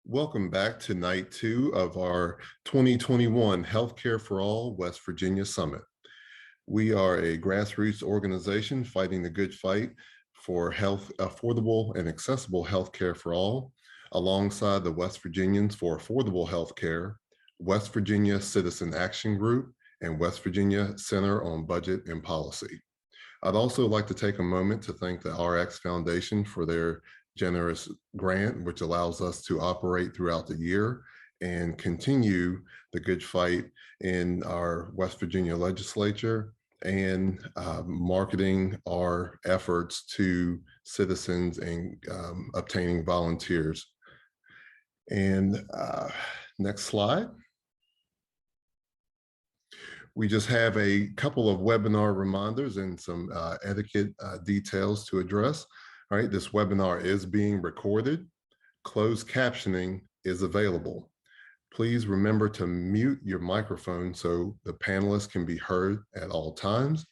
Welcome back to night 2 of our 2021 Healthcare for All West Virginia Summit. We are a grassroots organization fighting the good fight for affordable and accessible healthcare for all, alongside the West Virginians for Affordable Healthcare, West Virginia Citizen Action Group, and West Virginia Center on Budget and Policy. I'd also like to take a moment to thank the RX Foundation for their generous grant, which allows us to operate throughout the year and continue the good fight in our West Virginia legislature and marketing our efforts to citizens and obtaining volunteers. And next slide. We just have a couple of webinar reminders and some etiquette details to address. All right, this webinar is being recorded. Closed captioning is available. Please remember to mute your microphone so the panelists can be heard at all times.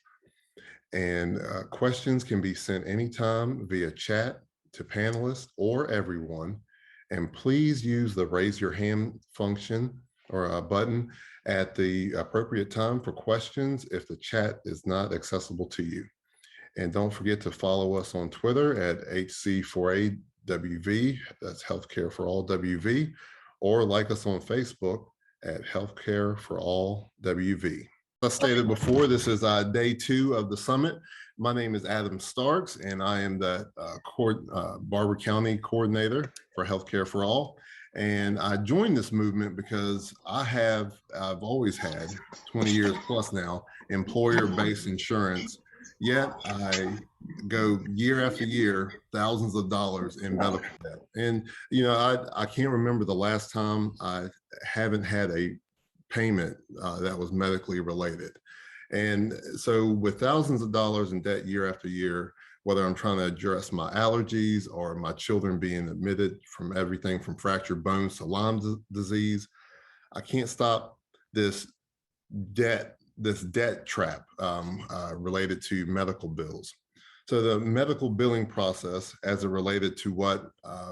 And questions can be sent anytime via chat to panelists or everyone. And please use the raise your hand function or a button at the appropriate time for questions if the chat is not accessible to you. And don't forget to follow us on Twitter at HC4AWV, that's Healthcare for All WV, or like us on Facebook at Healthcare for All WV. As I stated before, this is day 2 of the summit. My name is Adam Starks, and I am the Barber County Coordinator for Healthcare for All. And I joined this movement because I've always had 20 years plus now, employer-based insurance. Yet I go year after year, thousands of dollars in medical debt. And, you know, I can't remember the last time I haven't had a payment that was medically related. And so with thousands of dollars in debt year after year, whether I'm trying to address my allergies or my children being admitted from everything from fractured bones to Lyme disease, I can't stop this debt trap related to medical bills. So the medical billing process as it related to what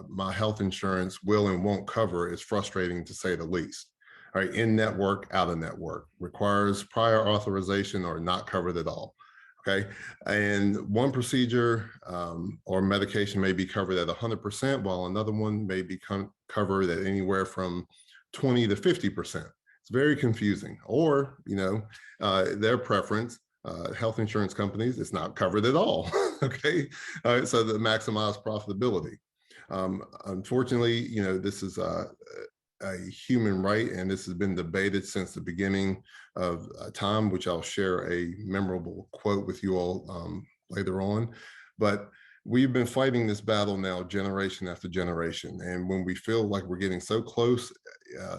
my health insurance will and won't cover is frustrating to say the least. All right, in network, out of network, requires prior authorization or not covered at all. Okay, and one procedure or medication may be covered at 100%, while another one may be covered at anywhere from 20 to 50%. It's very confusing. Or, you know, their preference, health insurance companies, it's not covered at all. Okay, so to maximize profitability. Unfortunately, you know, this is a human right, and this has been debated since the beginning of time, which I'll share a memorable quote with you all later on. But we've been fighting this battle now generation after generation. And when we feel like we're getting so close,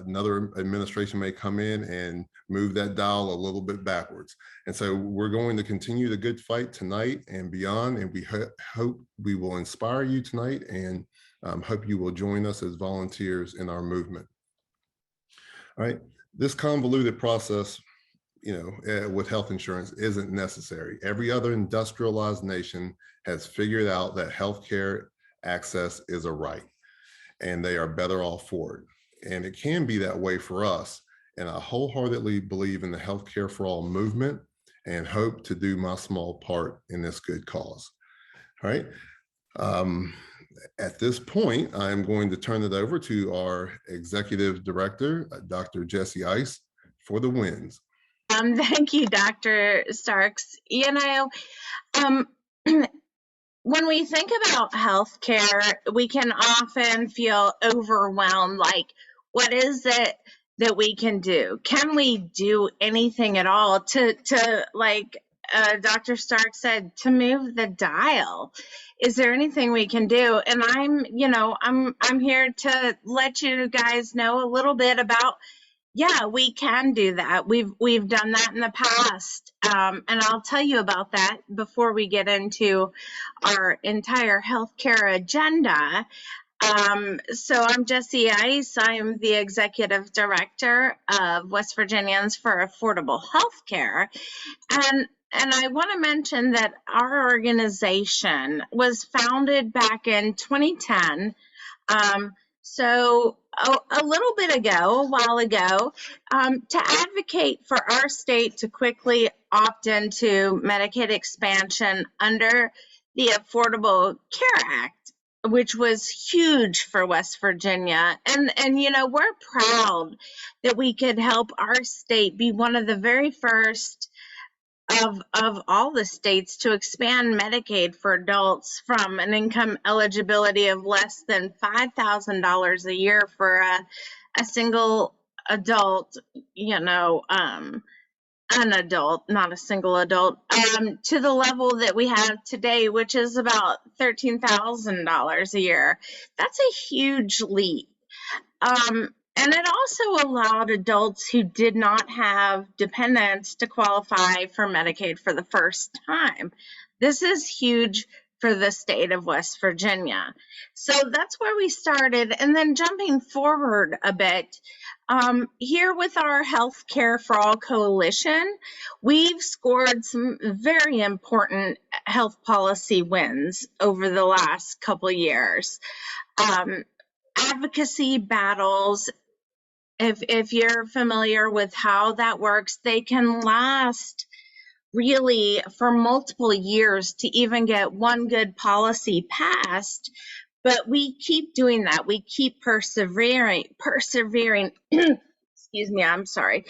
another administration may come in and move that dial a little bit backwards. And so we're going to continue the good fight tonight and beyond. And we hope we will inspire you tonight, and hope you will join us as volunteers in our movement. All right, this convoluted process, you know, with health insurance isn't necessary. Every other industrialized nation has figured out that healthcare access is a right, and they are better off for it. And it can be that way for us. And I wholeheartedly believe in the Healthcare for All movement and hope to do my small part in this good cause. All right. At this point, I'm going to turn it over to our Executive Director, Dr. Jessie Ice, for the wins. Thank you, Dr. Starks. You know, when we think about healthcare, we can often feel overwhelmed, like, what is it that we can do? Can we do anything at all to like Dr. Stark said, to move the dial? Is there anything we can do? And I'm here to let you guys know a little bit about, yeah, we can do that. We've done that in the past. And I'll tell you about that before we get into our entire healthcare agenda. So I'm Jessie Ice. I am the Executive Director of West Virginians for Affordable Healthcare. And I want to mention that our organization was founded back in 2010. So a little bit ago, a while ago, to advocate for our state to quickly opt into Medicaid expansion under the Affordable Care Act, which was huge for West Virginia. And you know, we're proud that we could help our state be one of the very first of all the states to expand Medicaid for adults from an income eligibility of less than $5,000 a year for a single adult, you know, an adult, not a single adult, to the level that we have today, which is about $13,000 a year. That's a huge leap. And it also allowed adults who did not have dependents to qualify for Medicaid for the first time. This is huge for the state of West Virginia. So that's where we started. And then jumping forward a bit, here with our Health Care for All Coalition, we've scored some very important health policy wins over the last couple of years. Advocacy battles, if you're familiar with how that works, they can last really for multiple years to even get one good policy passed. But we keep doing that. We keep persevering. Excuse me, I'm sorry.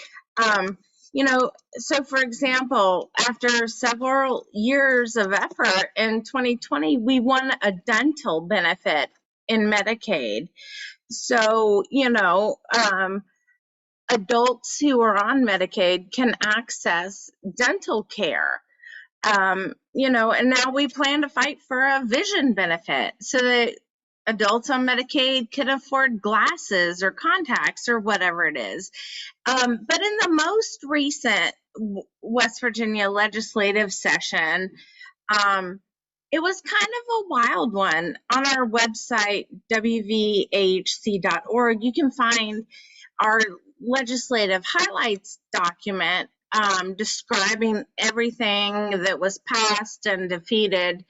You know, so for example, after several years of effort in 2020, we won a dental benefit in Medicaid. So, you know, adults who are on Medicaid can access dental care. You know, and now we plan to fight for a vision benefit so that adults on Medicaid can afford glasses or contacts or whatever it is. But in the most recent West Virginia legislative session, it was kind of a wild one. On our website, wvahc.org, you can find our legislative highlights document describing everything that was passed and defeated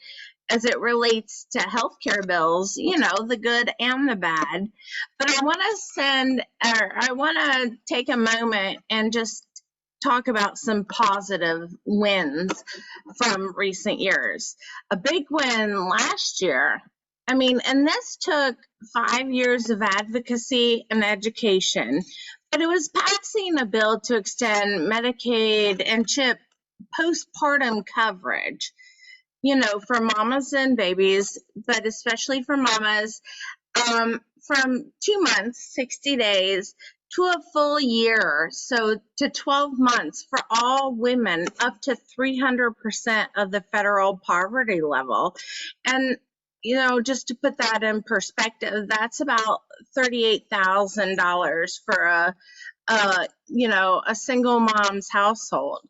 as it relates to healthcare bills, you know, the good and the bad. But I want to take a moment and just talk about some positive wins from recent years. A big win last year, I mean, and this took 5 years of advocacy and education, but it was passing a bill to extend Medicaid and CHIP postpartum coverage, you know, for mamas and babies, but especially for mamas, from 2 months, 60 days, to a full year, so to 12 months for all women, up to 300% of the federal poverty level. And, you know, just to put that in perspective, that's about $38,000 for you know, a single mom's household.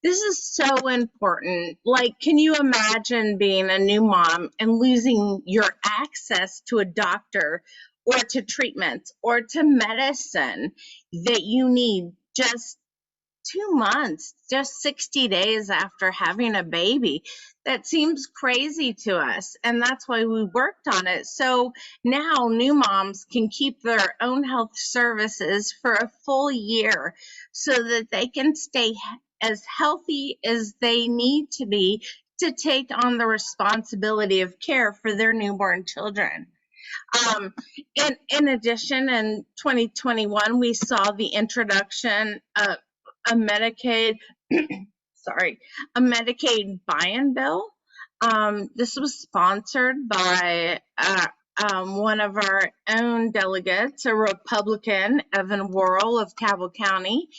This is so important. Like, can you imagine being a new mom and losing your access to a doctor or to treatments or to medicine that you need just 2 months, just 60 days after having a baby? That seems crazy to us, and that's why we worked on it. So now new moms can keep their own health services for a full year so that they can stay as healthy as they need to be to take on the responsibility of care for their newborn children. In addition, in 2021, we saw the introduction of a Medicaid, a Medicaid buy-in bill. This was sponsored by one of our own delegates, a Republican, Evan Worrell of Campbell County.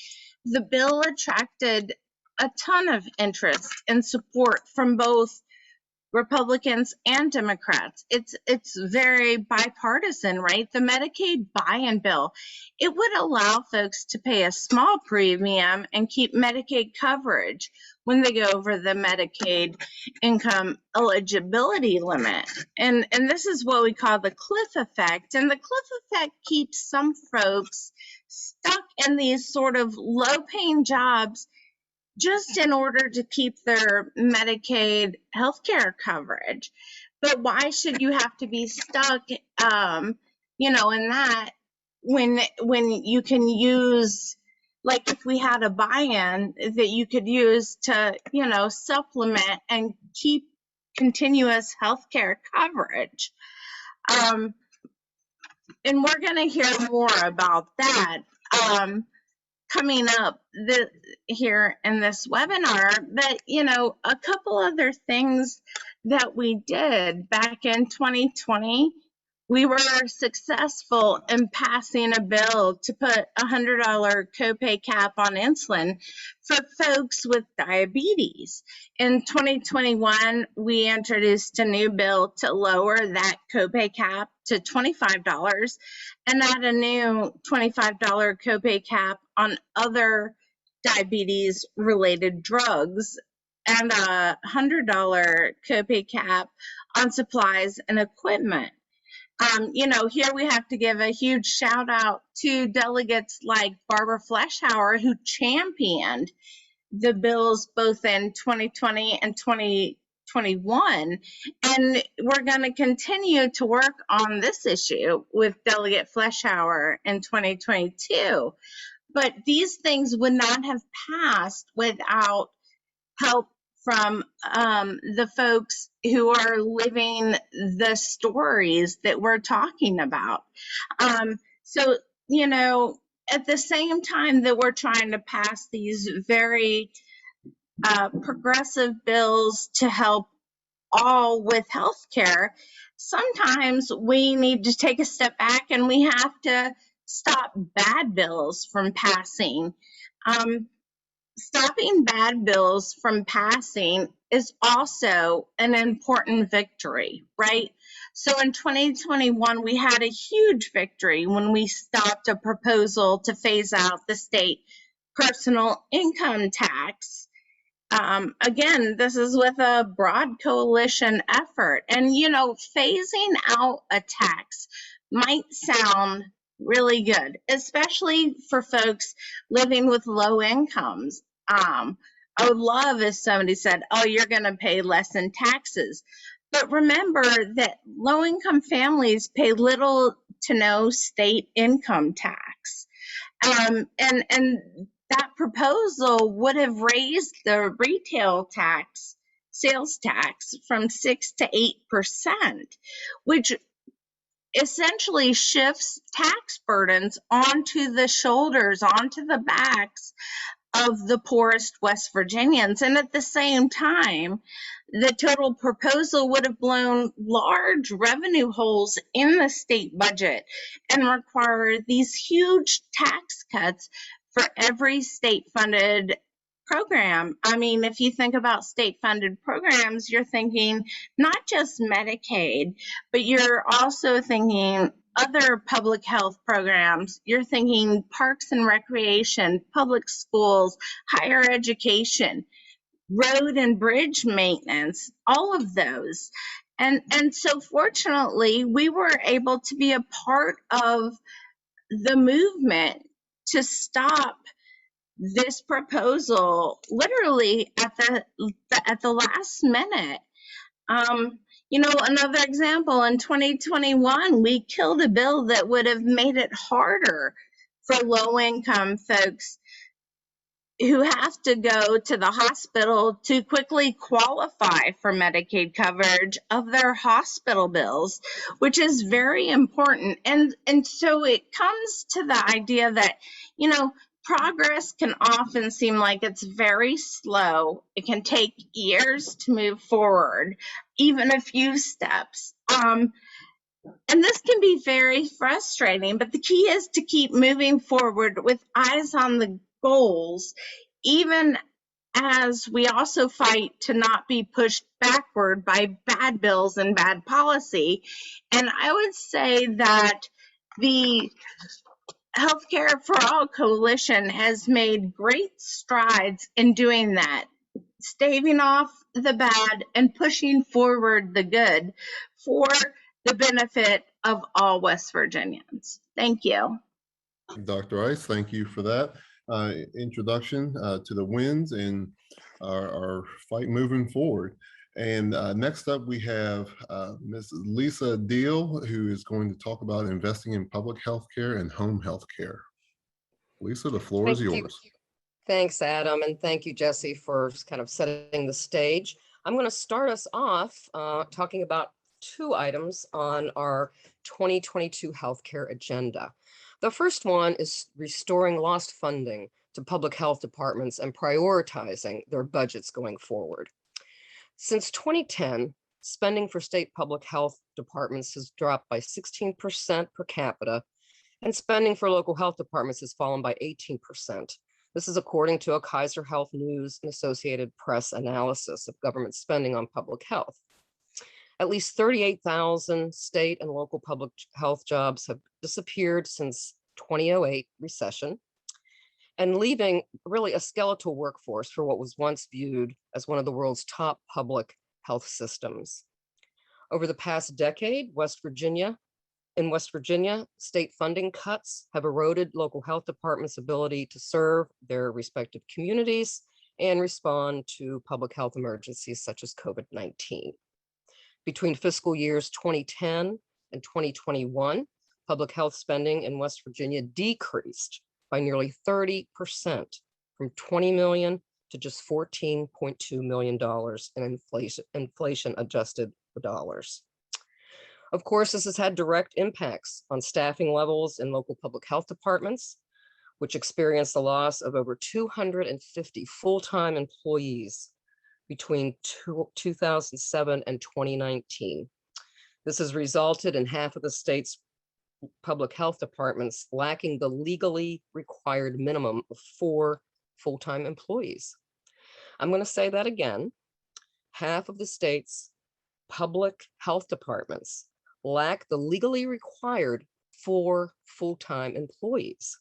The bill attracted a ton of interest and support from both Republicans and Democrats. It's very bipartisan, right? The Medicaid buy-in bill, it would allow folks to pay a small premium and keep Medicaid coverage when they go over the Medicaid income eligibility limit. And this is what we call the Clift Effect. And the Clift Effect keeps some folks stuck in these sort of low-paying jobs just in order to keep their Medicaid healthcare coverage. But why should you have to be stuck, you know, in that when you can use, like if we had a buy-in that you could use to, supplement and keep continuous healthcare coverage. And we're going to hear more about that coming up here in this webinar. But, a couple other things that we did back in 2020, we were successful in passing a bill to put a $100 copay cap on insulin for folks with diabetes. In 2021, we introduced a new bill to lower that copay cap to $25 and add a new $25 copay cap on other diabetes-related drugs and a $100 copay cap on supplies and equipment. Here we have to give a huge shout out to delegates like Barbara Fleshauer, who championed the bills both in 2020 and 2021. And we're going to continue to work on this issue with Delegate Fleshauer in 2022. But these things would not have passed without help from the folks who are living the stories that we're talking about. So, at the same time that we're trying to pass these very progressive bills to help all with healthcare, sometimes we need to take a step back and we have to stop bad bills from passing. Stopping bad bills from passing is also an important victory, right? So in 2021, we had a huge victory when we stopped a proposal to phase out the state personal income tax. Again, this is with a broad coalition effort. And, phasing out a tax might sound really good, especially for folks living with low incomes. I would love if somebody said, oh, you're going to pay less in taxes. But remember that low-income families pay little to no state income tax. And that proposal would have raised the retail tax, sales tax, from 6 to 8%, which essentially shifts tax burdens onto the shoulders, onto the backs of the poorest West Virginians. And at the same time, the total proposal would have blown large revenue holes in the state budget and require these huge tax cuts for every state-funded program. I mean, if you think about state-funded programs, you're thinking not just Medicaid, but you're also thinking other public health programs. You're thinking parks and recreation, public schools, higher education, road and bridge maintenance, all of those. And so fortunately, we were able to be a part of the movement to stop this proposal literally at the last minute. Another example, in 2021, we killed a bill that would have made it harder for low-income folks who have to go to the hospital to quickly qualify for Medicaid coverage of their hospital bills, which is very important. And so it comes to the idea that, progress can often seem like it's very slow. It can take years to move forward, even a few steps. And this can be very frustrating, but the key is to keep moving forward with eyes on the goals, even as we also fight to not be pushed backward by bad bills and bad policy. And I would say that the Healthcare for All Coalition has made great strides in doing that, staving off the bad and pushing forward the good for the benefit of all West Virginians. Thank you. Dr. Rice, thank you for that introduction to the wins and our fight moving forward. And next up, we have Mrs. Lisa Deal, who is going to talk about investing in public health care and home health care. Lisa, the floor is Thank you. yours. Thanks, Adam, and thank you, Jesse, for kind of setting the stage. I'm going to start us off talking about two items on our 2022 healthcare agenda. The first one is restoring lost funding to public health departments and prioritizing their budgets going forward. Since 2010, spending for state public health departments has dropped by 16% per capita, and spending for local health departments has fallen by 18%. This is according to a Kaiser Health News and Associated Press analysis of government spending on public health. At least 38,000 state and local public health jobs have disappeared since 2008 recession, and leaving really a skeletal workforce for what was once viewed as one of the world's top public health systems. Over the past decade, in West Virginia, state funding cuts have eroded local health departments' ability to serve their respective communities and respond to public health emergencies such as COVID-19. Between fiscal years 2010 and 2021, public health spending in West Virginia decreased by nearly 30%, from $20 million to just $14.2 million in inflation adjusted dollars. Of course, this has had direct impacts on staffing levels in local public health departments, which experienced the loss of over 250 full-time employees between 2007 and 2019. This has resulted in half of the state's public health departments lacking the legally required minimum of 4 full-time employees. I'm going to say that again. Half of the state's public health departments lack the legally required 4 full-time employees.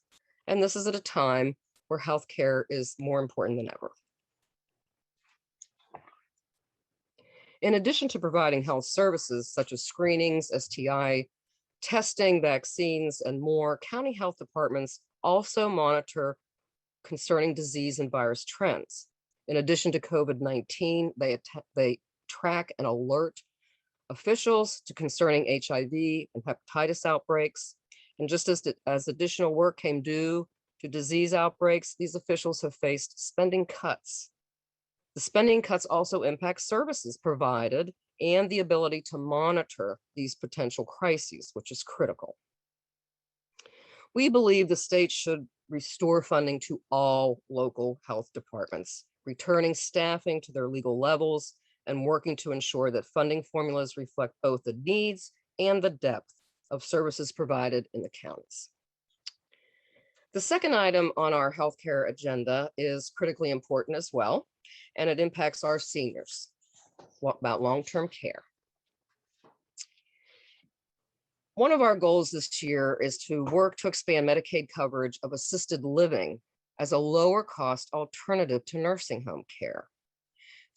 And this is at a time where healthcare is more important than ever. In addition to providing health services such as screenings, STI testing, vaccines, and more, county health departments also monitor concerning disease and virus trends. In addition to COVID-19, they track and alert officials to concerning HIV and hepatitis outbreaks. And just as additional work came due to disease outbreaks, these officials have faced spending cuts. The spending cuts also impact services provided and the ability to monitor these potential crises, which is critical. We believe the state should restore funding to all local health departments, returning staffing to their legal levels and working to ensure that funding formulas reflect both the needs and the depth of services provided in the counties. The second item on our healthcare agenda is critically important as well, and it impacts our seniors. What about long-term care? One of our goals this year is to work to expand Medicaid coverage of assisted living as a lower cost alternative to nursing home care.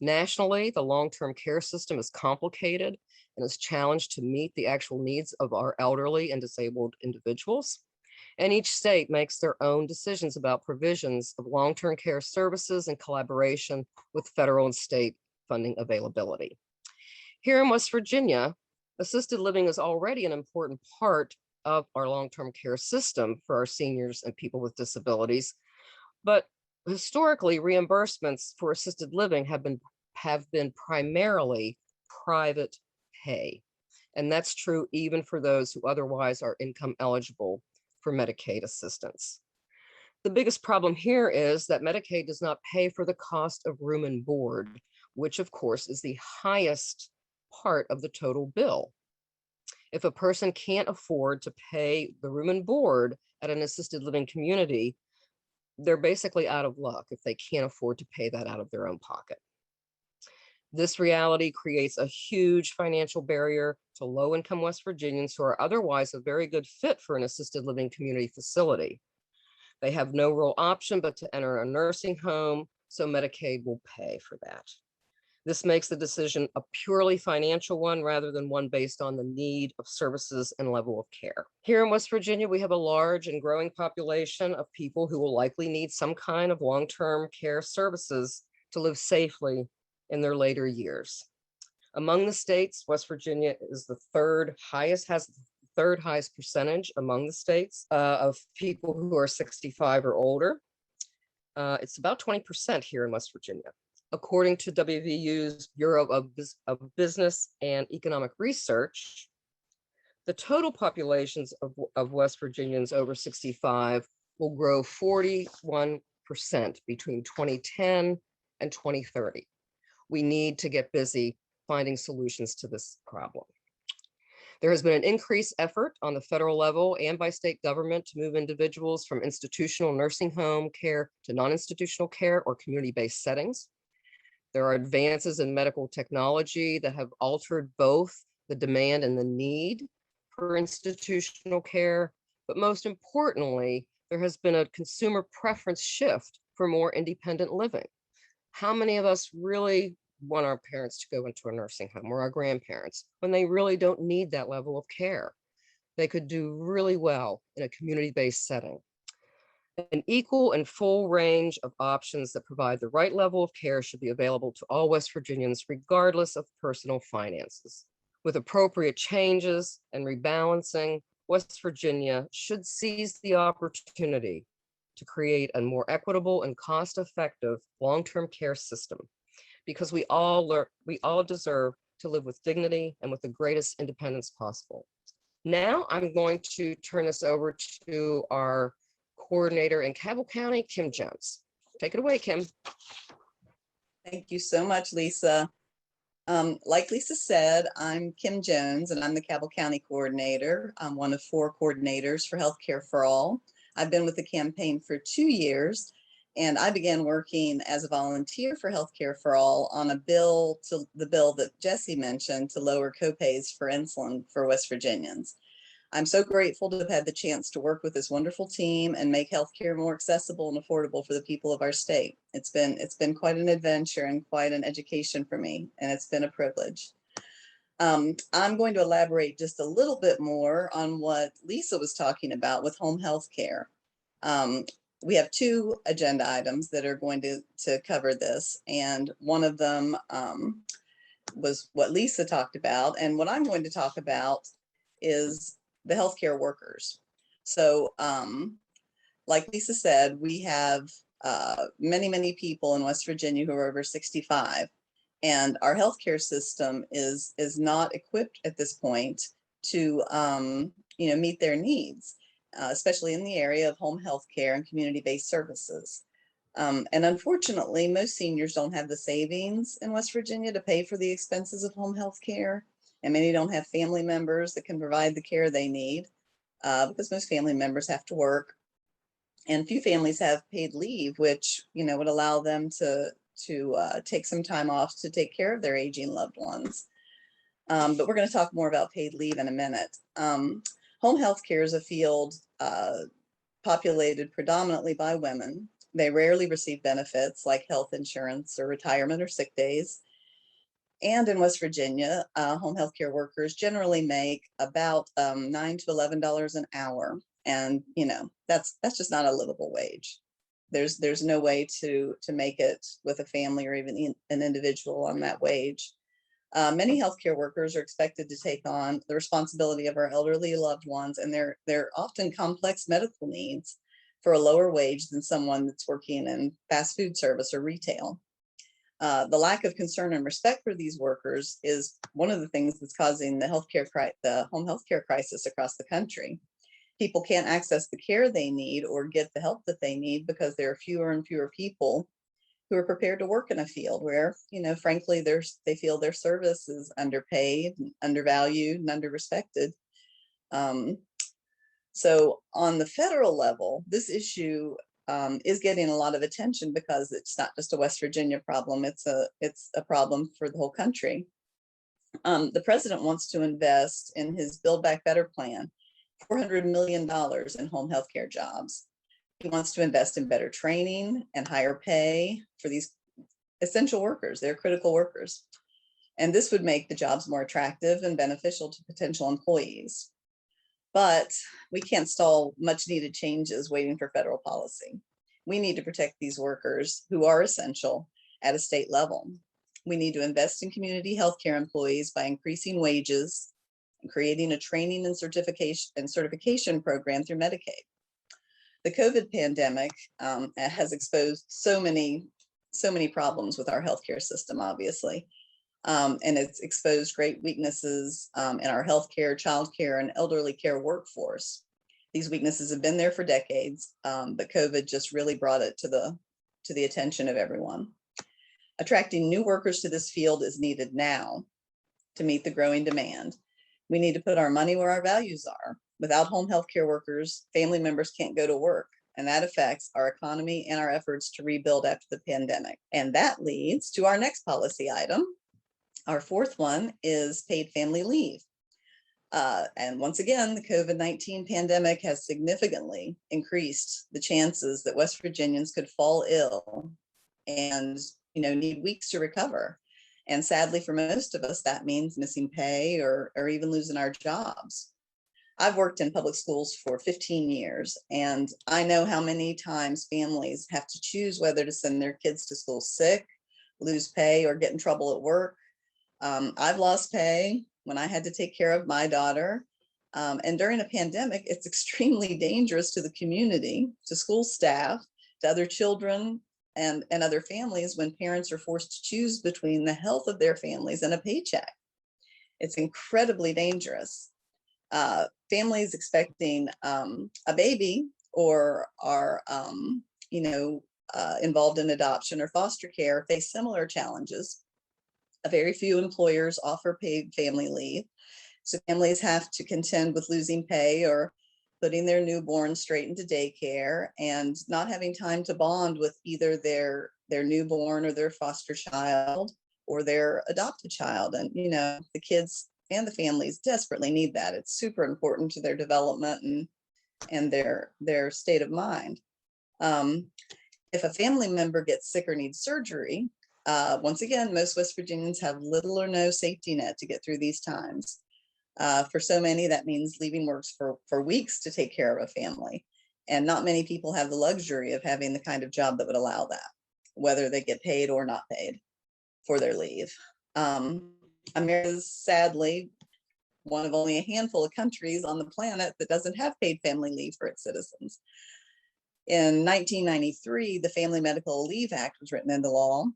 Nationally, the long-term care system is complicated and is challenged to meet the actual needs of our elderly and disabled individuals. And each state makes their own decisions about provisions of long-term care services in collaboration with federal and state funding availability. Here in West Virginia, assisted living is already an important part of our long-term care system for our seniors and people with disabilities. But historically, reimbursements for assisted living have been primarily private pay. And that's true even for those who otherwise are income eligible for Medicaid assistance. The biggest problem here is that Medicaid does not pay for the cost of room and board, which of course is the highest part of the total bill. If a person can't afford to pay the room and board at an assisted living community, they're basically out of luck if they can't afford to pay that out of their own pocket. This reality creates a huge financial barrier to low-income West Virginians who are otherwise a very good fit for an assisted living community facility. They have no real option but to enter a nursing home, so Medicaid will pay for that. This makes the decision a purely financial one rather than one based on the need of services and level of care. Here in West Virginia, we have a large and growing population of people who will likely need some kind of long-term care services to live safely in their later years. Among the states, West Virginia is the third highest, has the third highest percentage among the states of people who are 65 or older. It's about 20% here in West Virginia. According to WVU's Bureau of Business and Economic Research, the total populations of West Virginians over 65 will grow 41% between 2010 and 2030. We need to get busy finding solutions to this problem. There has been an increased effort on the federal level and by state government to move individuals from institutional nursing home care to non-institutional care or community-based settings. There are advances in medical technology that have altered both the demand and the need for institutional care, but most importantly, there has been a consumer preference shift for more independent living. How many of us really want our parents to go into a nursing home or our grandparents when they really don't need that level of care? They could do really well in a community-based setting. An equal and full range of options that provide the right level of care should be available to all West Virginians, regardless of personal finances. With appropriate changes and rebalancing, West Virginia should seize the opportunity to create a more equitable and cost-effective long-term care system, because we all deserve to live with dignity and with the greatest independence possible. Now I'm going to turn this over to our coordinator in Campbell County, Kim Jones. Take it away, Kim. Thank you so much, Lisa. Like Lisa said, I'm Kim Jones and I'm the Campbell County coordinator. I'm one of 4 coordinators for Healthcare for All. I've been with the campaign for 2 years, and I began working as a volunteer for Healthcare for All on the bill that Jesse mentioned to lower copays for insulin for West Virginians. I'm so grateful to have had the chance to work with this wonderful team and make healthcare more accessible and affordable for the people of our state. It's been quite an adventure and quite an education for me, and it's been a privilege. I'm going to elaborate just a little bit more on what Lisa was talking about with home health care. We have 2 agenda items that are going to cover this, and one of them was what Lisa talked about, and what I'm going to talk about is the healthcare workers. So like Lisa said, we have many people in West Virginia who are over 65, and our healthcare system is not equipped at this point to meet their needs, especially in the area of home health care and community-based services. And unfortunately, most seniors don't have the savings in West Virginia to pay for the expenses of home health care. And many don't have family members that can provide the care they need because most family members have to work. And few families have paid leave, which would allow them to take some time off to take care of their aging loved ones. But we're going to talk more about paid leave in a minute. Home health care is a field populated predominantly by women. They rarely receive benefits like health insurance or retirement or sick days. And in West Virginia, home health care workers generally make about $9 to $11 an hour. And, that's just not a livable wage. There's no way to make it with a family or even an individual on that wage. Many healthcare workers are expected to take on the responsibility of our elderly loved ones, and they're often complex medical needs for a lower wage than someone that's working in fast food service or retail. The lack of concern and respect for these workers is one of the things that's causing the home healthcare crisis across the country. People can't access the care they need or get the help that they need because there are fewer and fewer people who are prepared to work in a field where, frankly, they feel their service is underpaid, undervalued, and underrespected. So on the federal level, this issue is getting a lot of attention because it's not just a West Virginia problem, it's a problem for the whole country. The president wants to invest in his Build Back Better plan, $400 million in home health care jobs. He wants to invest in better training and higher pay for these essential workers. They're critical workers. And this would make the jobs more attractive and beneficial to potential employees. But we can't stall much needed changes waiting for federal policy. We need to protect these workers who are essential at a state level. We need to invest in community healthcare employees by increasing wages and creating a training and certification program through Medicaid. The COVID pandemic has exposed so many problems with our healthcare system, obviously. And it's exposed great weaknesses in our healthcare, childcare, and elderly care workforce. These weaknesses have been there for decades, but COVID just really brought it to the attention of everyone. Attracting new workers to this field is needed now to meet the growing demand. We need to put our money where our values are. Without home healthcare workers, family members can't go to work, and that affects our economy and our efforts to rebuild after the pandemic. And that leads to our next policy item. Our fourth one is paid family leave. And once again, the COVID-19 pandemic has significantly increased the chances that West Virginians could fall ill and need weeks to recover. And sadly, for most of us, that means missing pay or even losing our jobs. I've worked in public schools for 15 years, and I know how many times families have to choose whether to send their kids to school sick, lose pay, or get in trouble at work. I've lost pay when I had to take care of my daughter. And during a pandemic, it's extremely dangerous to the community, to school staff, to other children and other families when parents are forced to choose between the health of their families and a paycheck. It's incredibly dangerous. Families expecting a baby or are involved in adoption or foster care face similar challenges. Very few employers offer paid family leave, so families have to contend with losing pay or putting their newborn straight into daycare and not having time to bond with either their newborn or their foster child or their adopted child. And the kids and the families desperately need that. It's super important to their development and their state of mind. If a family member gets sick or needs surgery, once again, most West Virginians have little or no safety net to get through these times. For so many, that means leaving work for weeks to take care of a family. And not many people have the luxury of having the kind of job that would allow that, whether they get paid or not paid for their leave. America is sadly one of only a handful of countries on the planet that doesn't have paid family leave for its citizens. In 1993, the Family Medical Leave Act was written into law,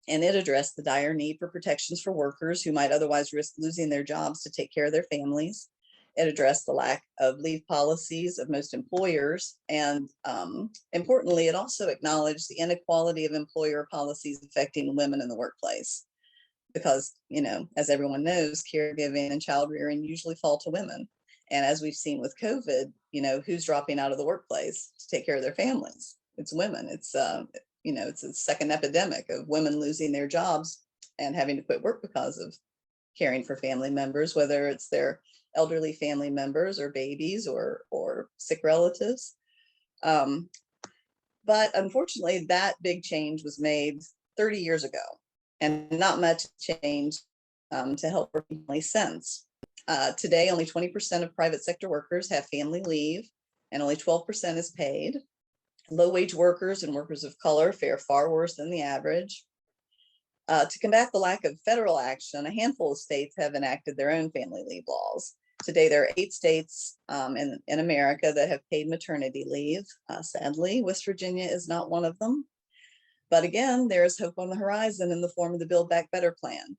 and it addressed the dire need for protections for workers who might otherwise risk losing their jobs to take care of their families. It addressed the lack of leave policies of most employers. And importantly, it also acknowledged the inequality of employer policies affecting women in the workplace. Because, as everyone knows, caregiving and child rearing usually fall to women. And as we've seen with COVID, who's dropping out of the workplace to take care of their families? It's women. It's a second epidemic of women losing their jobs and having to quit work because of caring for family members, whether it's their elderly family members or babies or sick relatives. But unfortunately, that big change was made 30 years ago, and not much changed to help for families since. Today, only 20% of private sector workers have family leave, and only 12% is paid. Low-wage workers and workers of color fare far worse than the average. To combat the lack of federal action, a handful of states have enacted their own family leave laws. Today, there are 8 states in America that have paid maternity leave. Sadly, West Virginia is not one of them. But again, there is hope on the horizon in the form of the Build Back Better plan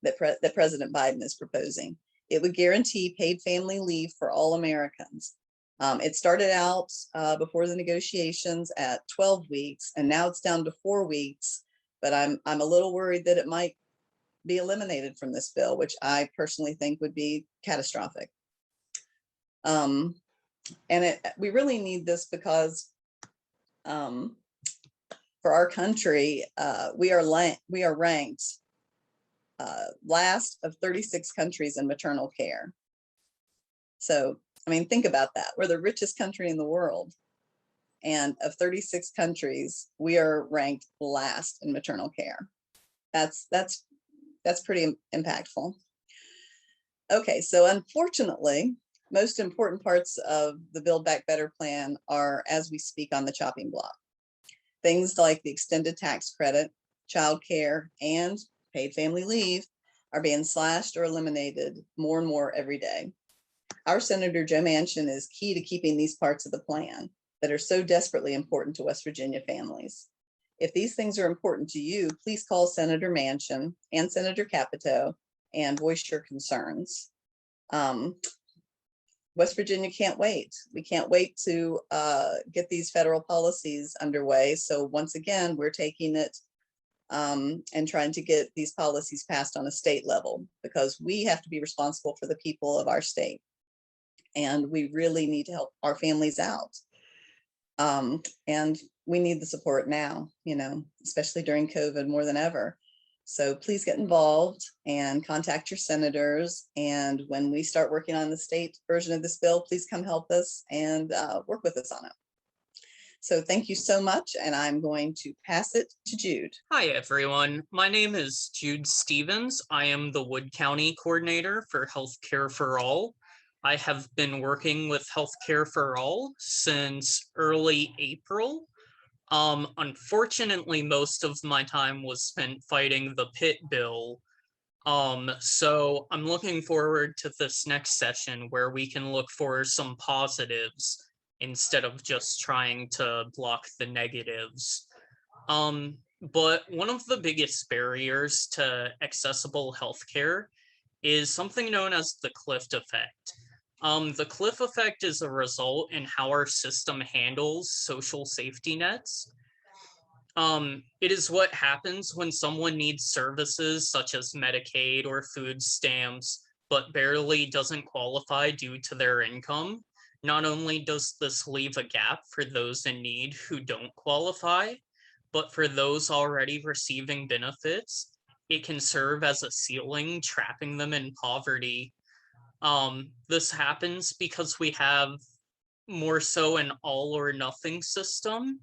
that President Biden is proposing. It would guarantee paid family leave for all Americans. It started out before the negotiations at 12 weeks, and now it's down to 4 weeks. But I'm a little worried that it might be eliminated from this bill, which I personally think would be catastrophic. We really need this because for our country, we are ranked last of 36 countries in maternal care. So, think about that. We're the richest country in the world. And of 36 countries, we are ranked last in maternal care. That's pretty impactful. Okay, so unfortunately, most important parts of the Build Back Better plan are, as we speak, on the chopping block. Things like the extended tax credit, childcare, and paid family leave, are being slashed or eliminated more and more every day. Our Senator Joe Manchin is key to keeping these parts of the plan that are so desperately important to West Virginia families. If these things are important to you, please call Senator Manchin and Senator Capito and voice your concerns. West Virginia can't wait. We can't wait to get these federal policies underway. So once again, we're taking it and trying to get these policies passed on a state level, because we have to be responsible for the people of our state. And we really need to help our families out. And we need the support now, especially during COVID more than ever. So please get involved and contact your senators. And when we start working on the state version of this bill, please come help us and work with us on it. So thank you so much. And I'm going to pass it to Jude. Hi, everyone. My name is Jude Stevens. I am the Wood County Coordinator for Healthcare for All. I have been working with Healthcare for All since early April. Unfortunately, most of my time was spent fighting the PIT bill. So I'm looking forward to this next session where we can look for some positives instead of just trying to block the negatives. But one of the biggest barriers to accessible healthcare is something known as the Clift Effect. The Cliff Effect is a result in how our system handles social safety nets. It is what happens when someone needs services such as Medicaid or food stamps, but barely doesn't qualify due to their income. Not only does this leave a gap for those in need who don't qualify, but for those already receiving benefits, it can serve as a ceiling, trapping them in poverty. This happens because we have more so an all or nothing system,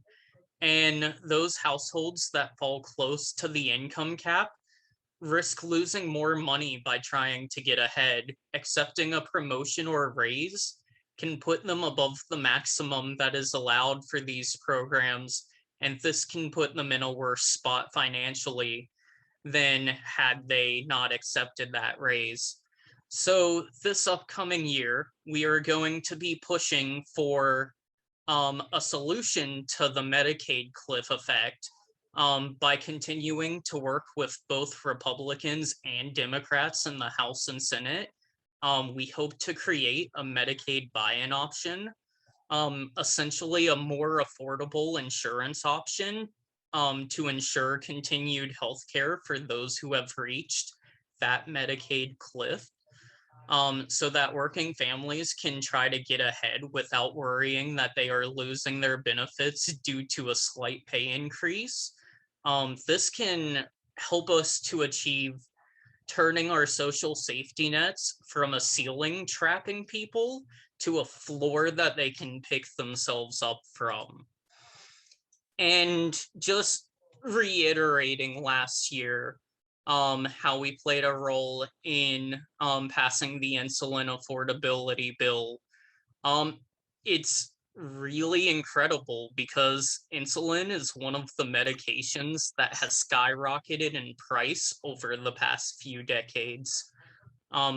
and those households that fall close to the income cap risk losing more money by trying to get ahead. Accepting a promotion or a raise can put them above the maximum that is allowed for these programs, and this can put them in a worse spot financially than had they not accepted that raise. So this upcoming year, we are going to be pushing for a solution to the Medicaid cliff effect by continuing to work with both Republicans and Democrats in the House and Senate. We hope to create a Medicaid buy-in option, essentially a more affordable insurance option to ensure continued health care for those who have reached that Medicaid cliff. So that working families can try to get ahead without worrying that they are losing their benefits due to a slight pay increase. This can help us to achieve turning our social safety nets from a ceiling trapping people to a floor that they can pick themselves up from. And just reiterating last year, how we played a role in passing the insulin affordability bill. It's really incredible because insulin is one of the medications that has skyrocketed in price over the past few decades.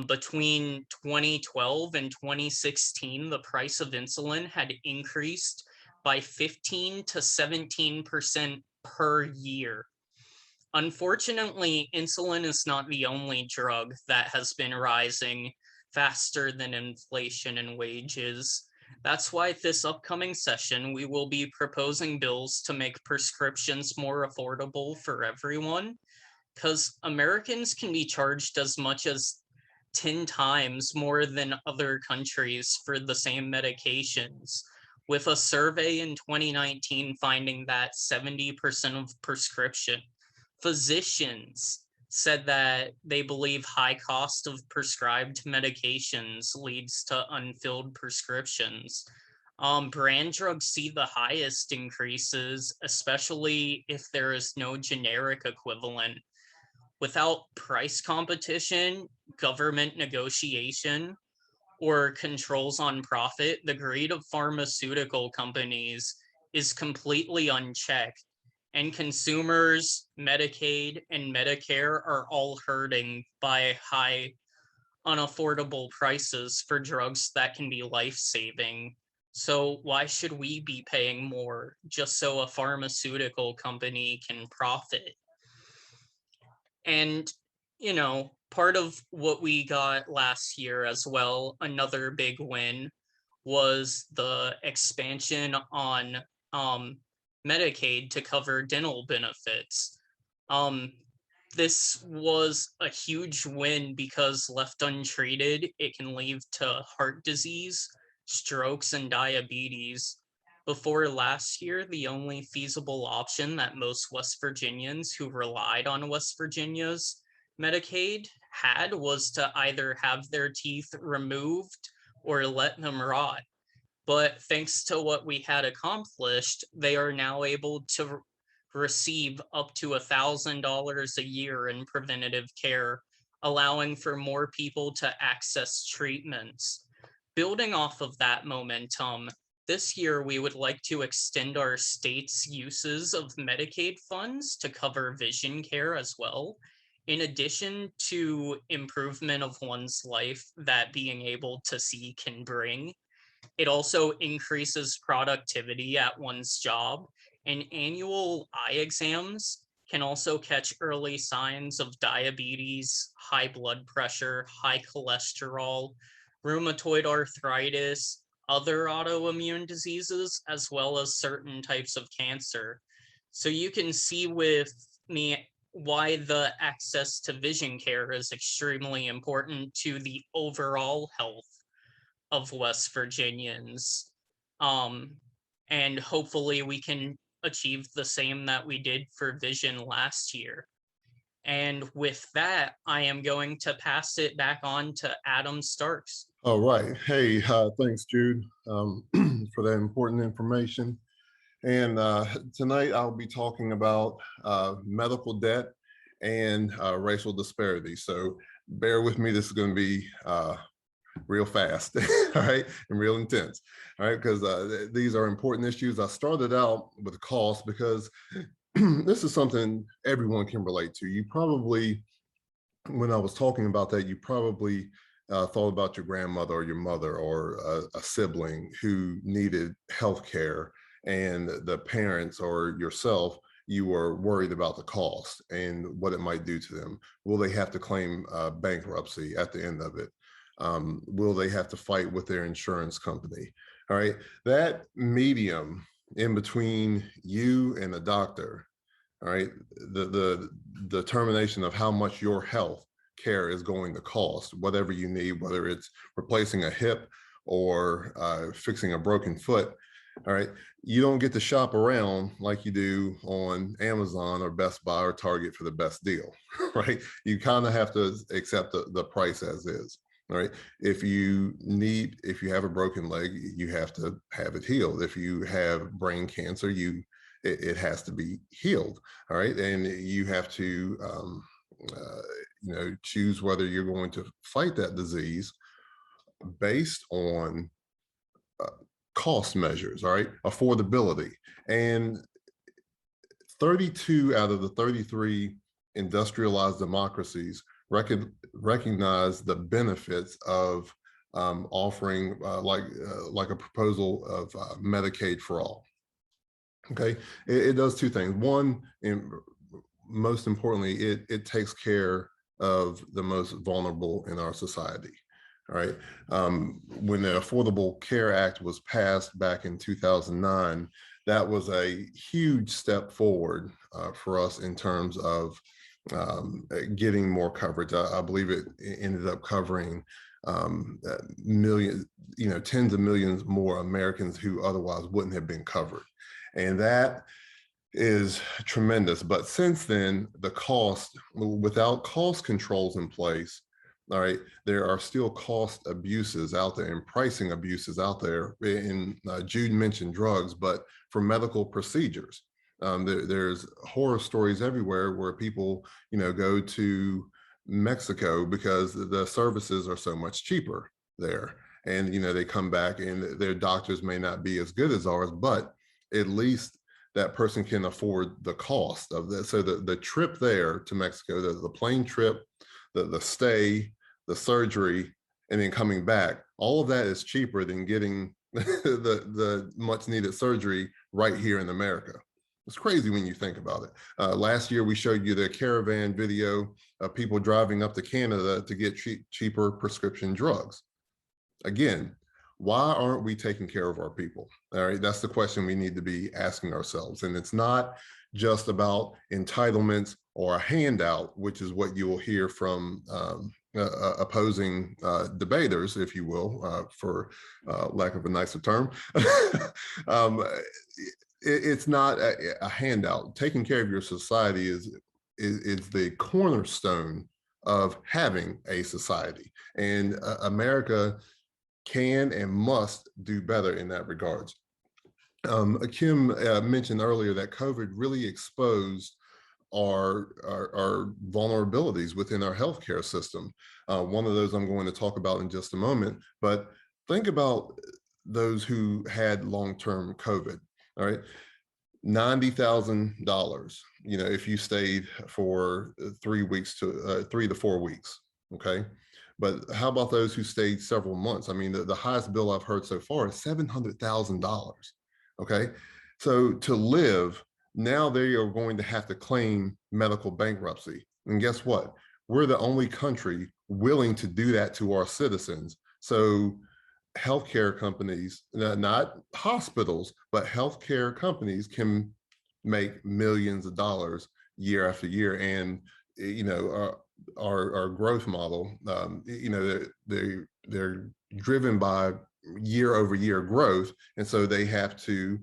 Between 2012 and 2016, the price of insulin had increased by 15 to 17% per year. Unfortunately, insulin is not the only drug that has been rising faster than inflation and wages. That's why this upcoming session, we will be proposing bills to make prescriptions more affordable for everyone, because Americans can be charged as much as 10 times more than other countries for the same medications, with a survey in 2019 finding that 70% of physicians said that they believe high cost of prescribed medications leads to unfilled prescriptions. Brand drugs see the highest increases, especially if there is no generic equivalent. Without price competition, government negotiation, or controls on profit, the greed of pharmaceutical companies is completely unchecked. And consumers, Medicaid, and Medicare are all hurting by high, unaffordable prices for drugs that can be life-saving. So why should we be paying more just so a pharmaceutical company can profit? And, you know, part of what we got last year as well, another big win, was the expansion on Medicaid to cover dental benefits. This was a huge win because left untreated, it can lead to heart disease, strokes, and diabetes. Before last year, the only feasible option that most West Virginians who relied on West Virginia's Medicaid had was to either have their teeth removed or let them rot. But thanks to what we had accomplished, they are now able to receive up to $1,000 a year in preventative care, allowing for more people to access treatments. Building off of that momentum, this year we would like to extend our state's uses of Medicaid funds to cover vision care as well, in addition to improvement of one's life that being able to see can bring. It also increases productivity at one's job, and annual eye exams can also catch early signs of diabetes, high blood pressure, high cholesterol, rheumatoid arthritis, other autoimmune diseases, as well as certain types of cancer. So you can see with me why the access to vision care is extremely important to the overall health of West Virginians. And hopefully we can achieve the same that we did for vision last year. And with that, I am going to pass it back on to Adam Starks. All right. Hey, thanks, Jude, for that important information. And tonight I'll be talking about medical debt and racial disparity. So bear with me. This is going to be real fast, all right, and real intense, all right, because these are important issues. I started out with cost because this is something everyone can relate to. You probably, when I was talking about that, you probably thought about your grandmother or your mother or a sibling who needed health care, and the parents or yourself, you were worried about the cost and what it might do to them. Will they have to claim bankruptcy at the end of it? Will they have to fight with their insurance company? All right, that medium in between you and the doctor, all right, the determination of how much your health care is going to cost, whatever you need, whether it's replacing a hip or fixing a broken foot, all right, you don't get to shop around like you do on Amazon or Best Buy or Target for the best deal, right? You kind of have to accept the price as is. All right. If you have a broken leg, you have to have it healed. If you have brain cancer, it has to be healed. All right. And you have to, choose whether you're going to fight that disease based on cost measures. All right. Affordability. And 32 out of the 33 industrialized democracies recognize the benefits of offering like a proposal of Medicaid for all. Okay, it does two things. One, and most importantly, it takes care of the most vulnerable in our society. All right, when the Affordable Care Act was passed back in 2009, that was a huge step forward for us in terms of getting more coverage. I believe it ended up covering millions, tens of millions more Americans who otherwise wouldn't have been covered. And that is tremendous. But since then, the cost, without cost controls in place, all right, there are still cost abuses out there and pricing abuses out there. And Jude mentioned drugs, but for medical procedures, there's horror stories everywhere where people, go to Mexico because the services are so much cheaper there. And, they come back and their doctors may not be as good as ours, but at least that person can afford the cost of this. So the trip there to Mexico, the plane trip, the stay, the surgery, and then coming back, all of that is cheaper than getting the much needed surgery right here in America. It's crazy when you think about it. Last year, we showed you the caravan video of people driving up to Canada to get cheaper prescription drugs. Again, why aren't we taking care of our people? All right, that's the question we need to be asking ourselves. And it's not just about entitlements or a handout, which is what you will hear from opposing debaters, if you will, for lack of a nicer term. It's not a handout. Taking care of your society is the cornerstone of having a society. And America can and must do better in that regards. Kim mentioned earlier that COVID really exposed our vulnerabilities within our healthcare system. One of those I'm going to talk about in just a moment, but think about those who had long-term COVID, all right? $90,000, you know, if you stayed for 3 to 4 weeks, okay? But how about those who stayed several months? I mean, the highest bill I've heard so far is $700,000, okay? So to live, now they are going to have to claim medical bankruptcy. And guess what? We're the only country willing to do that to our citizens. So healthcare companies, not hospitals, but healthcare companies can make millions of dollars year after year. And, you know, our growth model, you know, they're driven by year over year growth. And so they have to,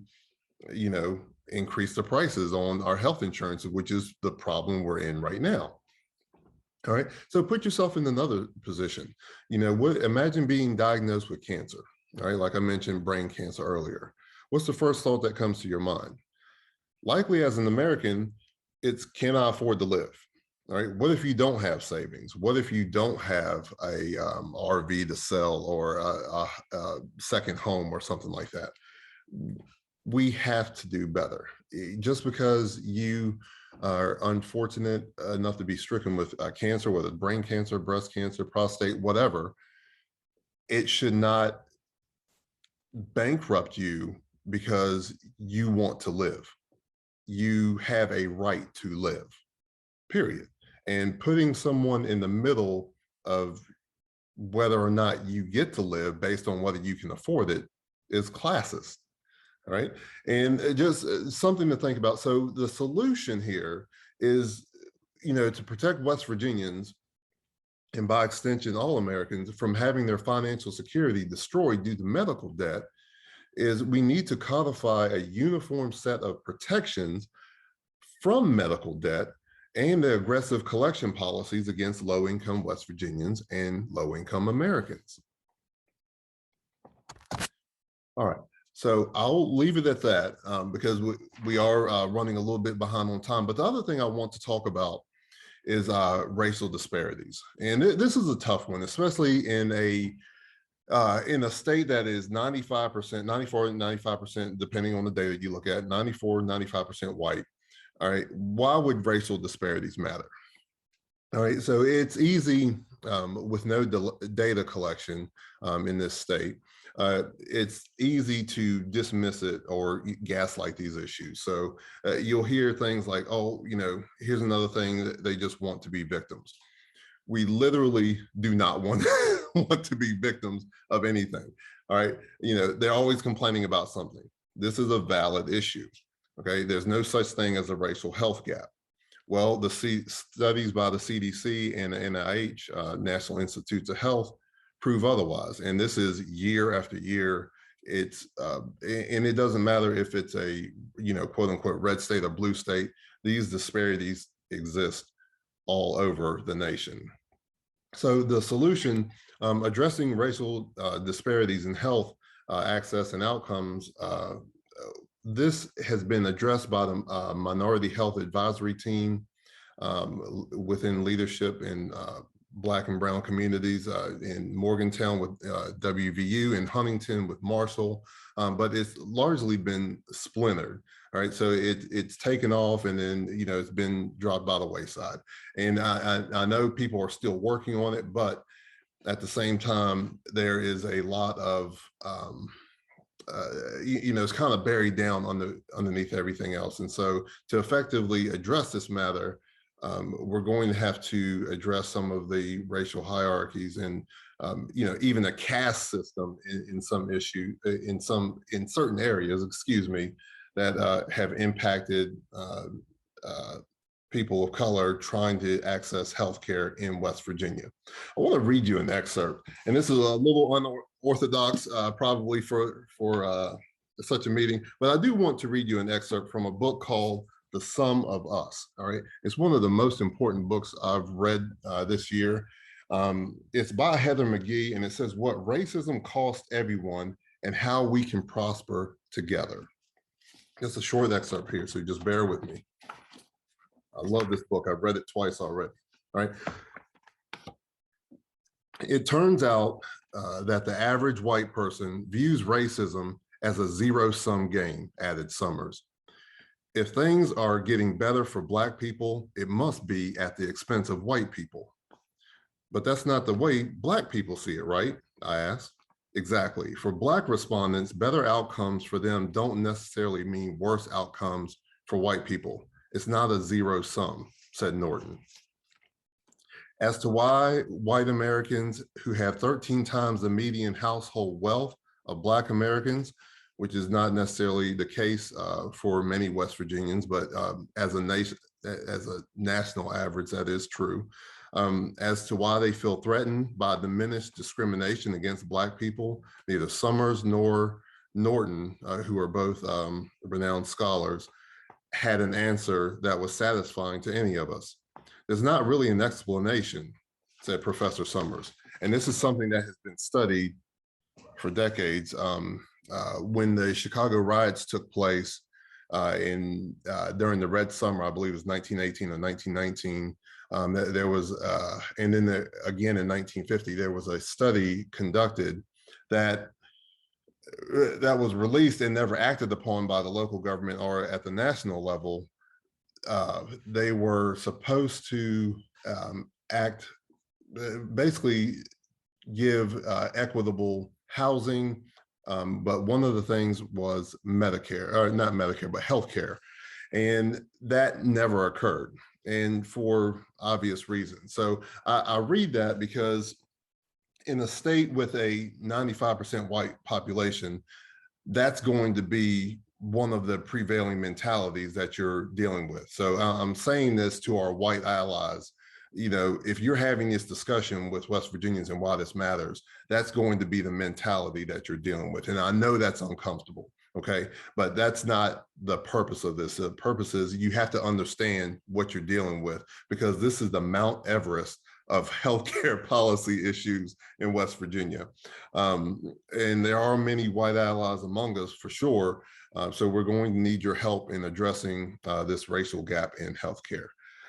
you know, increase the prices on our health insurance, which is the problem we're in right now. All right, so put yourself in another position. You know, imagine being diagnosed with cancer, all right? Like I mentioned, brain cancer earlier. What's the first thought that comes to your mind? Likely as an American, it's, can I afford to live? All right, what if you don't have savings? What if you don't have a RV to sell or a second home or something like that? We have to do better. Just because you are unfortunate enough to be stricken with cancer, whether it's brain cancer, breast cancer, prostate, whatever, it should not bankrupt you because you want to live. You have a right to live, period. And putting someone in the middle of whether or not you get to live based on whether you can afford it is classist. All right, and just something to think about. So the solution here is, you know, to protect West Virginians and by extension all Americans from having their financial security destroyed due to medical debt, is we need to codify a uniform set of protections from medical debt and the aggressive collection policies against low-income West Virginians and low-income Americans. All right. So I'll leave it at that because we are running a little bit behind on time. But the other thing I want to talk about is racial disparities. And this is a tough one, especially in a state that is 95%, 94, 95%, depending on the day that you look at, 94, 95% white. All right, why would racial disparities matter? All right, so it's easy with no data collection in this state. It's easy to dismiss it or gaslight these issues. So you'll hear things like, oh, you know, here's another thing that they just want to be victims. We literally do not want to be victims of anything. All right, you know, they're always complaining about something. This is a valid issue. Okay, there's no such thing as a racial health gap. Well, the studies by the CDC and the NIH, National Institutes of Health, prove otherwise. And this is year after year. It's and it doesn't matter if it's a, you know, quote unquote red state or blue state. These disparities exist all over the nation. So the solution, addressing racial disparities in health access and outcomes, this has been addressed by the Minority Health Advisory Team within leadership and Black and brown communities in Morgantown with WVU, in Huntington with Marshall, but it's largely been splintered. All right, so it's taken off, and then it's been dropped by the wayside. And I know people are still working on it, but at the same time, there is a lot of it's kind of buried down underneath everything else. And so to effectively address this matter, we're going to have to address some of the racial hierarchies and even a caste system in some issue in certain areas, excuse me, that have impacted people of color trying to access healthcare in West Virginia. I want to read you an excerpt, and this is a little unorthodox, probably for such a meeting, but I do want to read you an excerpt from a book called The Sum of Us. All right, it's one of the most important books I've read this year. It's by Heather McGhee, and it says what racism cost everyone and how we can prosper together. It's a short excerpt here, so just bear with me. I love this book. I've read it twice already. All right. It turns out that the average white person views racism as a zero-sum game, added Summers. If things are getting better for Black people, it must be at the expense of white people. But that's not the way Black people see it, right? I asked. Exactly. For Black respondents, better outcomes for them don't necessarily mean worse outcomes for white people. It's not a zero sum, said Norton. As to why white Americans who have 13 times the median household wealth of Black Americans, which is not necessarily the case for many West Virginians, but as a national average, that is true. As to why they feel threatened by diminished discrimination against Black people, neither Summers nor Norton, who are both renowned scholars, had an answer that was satisfying to any of us. There's not really an explanation, said Professor Summers. And this is something that has been studied for decades. When the Chicago riots took place during the Red Summer, I believe it was 1918 or 1919, there was, and then again in 1950, there was a study conducted that was released and never acted upon by the local government or at the national level. They were supposed to basically give equitable housing, but one of the things was Medicare, or not Medicare, but healthcare. And that never occurred, and for obvious reasons. So I read that because in a state with a 95% white population, that's going to be one of the prevailing mentalities that you're dealing with. So I'm saying this to our white allies. If you're having this discussion with West Virginians and why this matters, that's going to be the mentality that you're dealing with. And I know that's uncomfortable, okay? But that's not the purpose of this. The purpose is you have to understand what you're dealing with, because this is the Mount Everest of healthcare policy issues in West Virginia. And there are many white allies among us for sure. So we're going to need your help in addressing this racial gap in healthcare.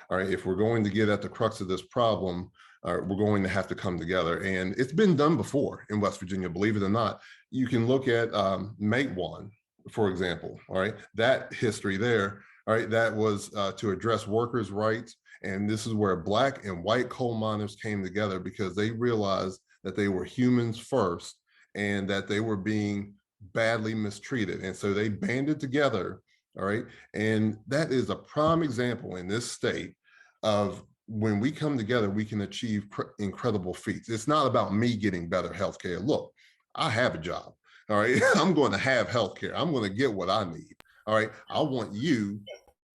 All right, if we're going to get at the crux of this problem, we're going to have to come together. And it's been done before in West Virginia, believe it or not. You can look at Matewan, for example, all right? That history there, all right, that was to address workers' rights. And this is where Black and white coal miners came together because they realized that they were humans first and that they were being badly mistreated. And so they banded together, all right? And that is a prime example in this state of when we come together, we can achieve incredible feats. It's not about me getting better healthcare. Look, I have a job, all right? I'm going to have healthcare. I'm going to get what I need, all right? I want you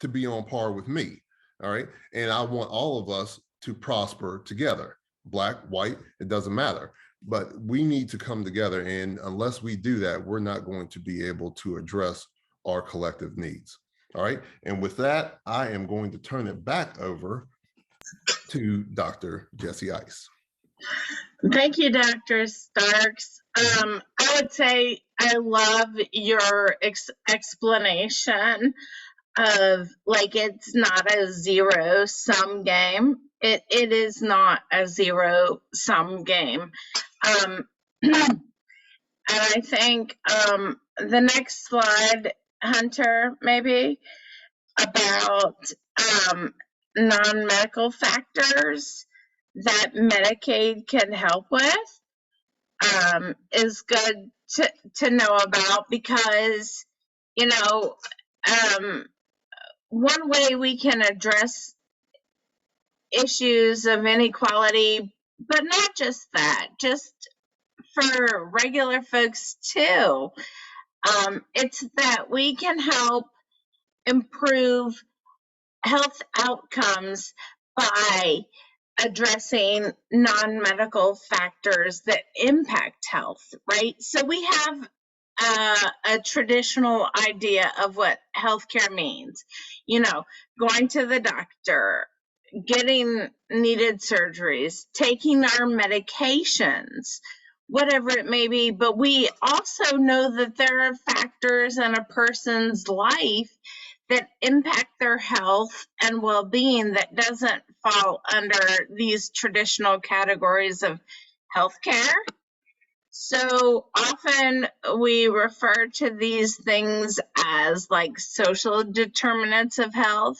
to be on par with me, all right? And I want all of us to prosper together. Black, white, it doesn't matter. But we need to come together. And unless we do that, we're not going to be able to address our collective needs. All right. And with that, I am going to turn it back over to Dr. Jessie Ice. Thank you, Dr. Starks. I would say I love your explanation of, like, it's not a zero-sum game. It is not a zero-sum game. And I think the next slide, Hunter, maybe, about non-medical factors that Medicaid can help with is good to know about, because, you know, one way we can address issues of inequality, but not just that, just for regular folks too, it's that we can help improve health outcomes by addressing non-medical factors that impact health, right? So we have a traditional idea of what healthcare means, you know, going to the doctor, getting needed surgeries, taking our medications, whatever it may be. But we also know that there are factors in a person's life that impact their health and well-being that doesn't fall under these traditional categories of healthcare. So often we refer to these things as like social determinants of health,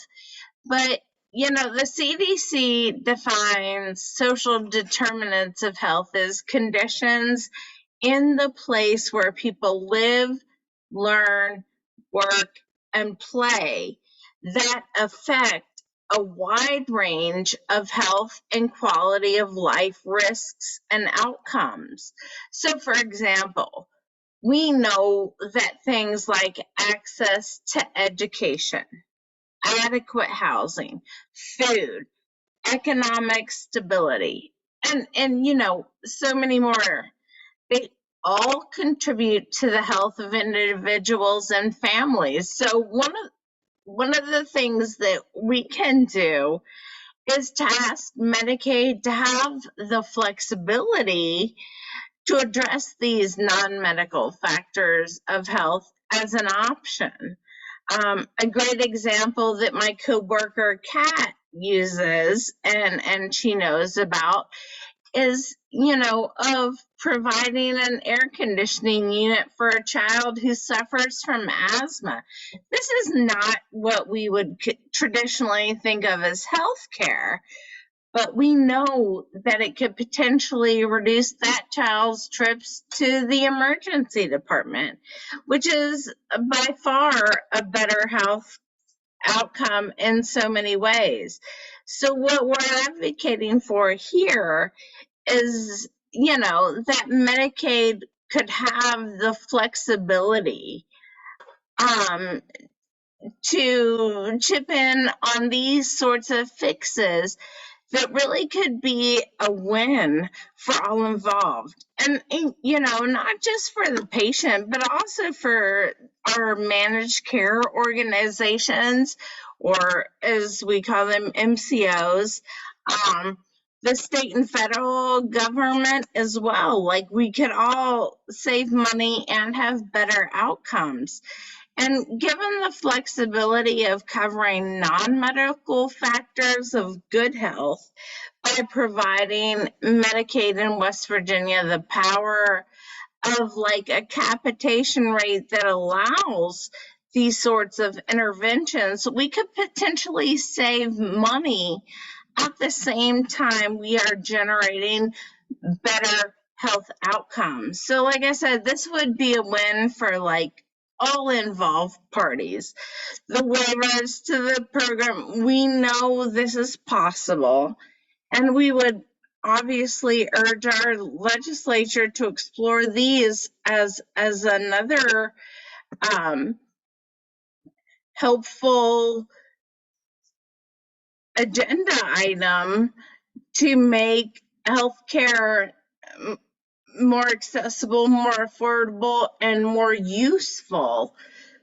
but you know, the CDC defines social determinants of health as conditions in the place where people live, learn, work, and play that affect a wide range of health and quality of life risks and outcomes. So, for example, we know that things like access to education, adequate housing, food, economic stability, and you know, so many more, they all contribute to the health of individuals and families. So one of the things that we can do is to ask Medicaid to have the flexibility to address these non-medical factors of health as an option. A great example that my coworker Kat uses and she knows about is, you know, of providing an air conditioning unit for a child who suffers from asthma. This is not what we would traditionally think of as health care, but we know that it could potentially reduce that child's trips to the emergency department, which is by far a better health outcome in so many ways. So what we're advocating for here is, you know, that Medicaid could have the flexibility to chip in on these sorts of fixes that really could be a win for all involved. And, you know, not just for the patient, but also for our managed care organizations, or as we call them, MCOs, the state and federal government as well. Like, we could all save money and have better outcomes. And given the flexibility of covering non-medical factors of good health by providing Medicaid in West Virginia the power of like a capitation rate that allows these sorts of interventions, we could potentially save money at the same time we are generating better health outcomes. So like I said, this would be a win for like all involved parties. The waivers to the program, we know this is possible, and we would obviously urge our legislature to explore these as another helpful agenda item to make healthcare more accessible, more affordable, and more useful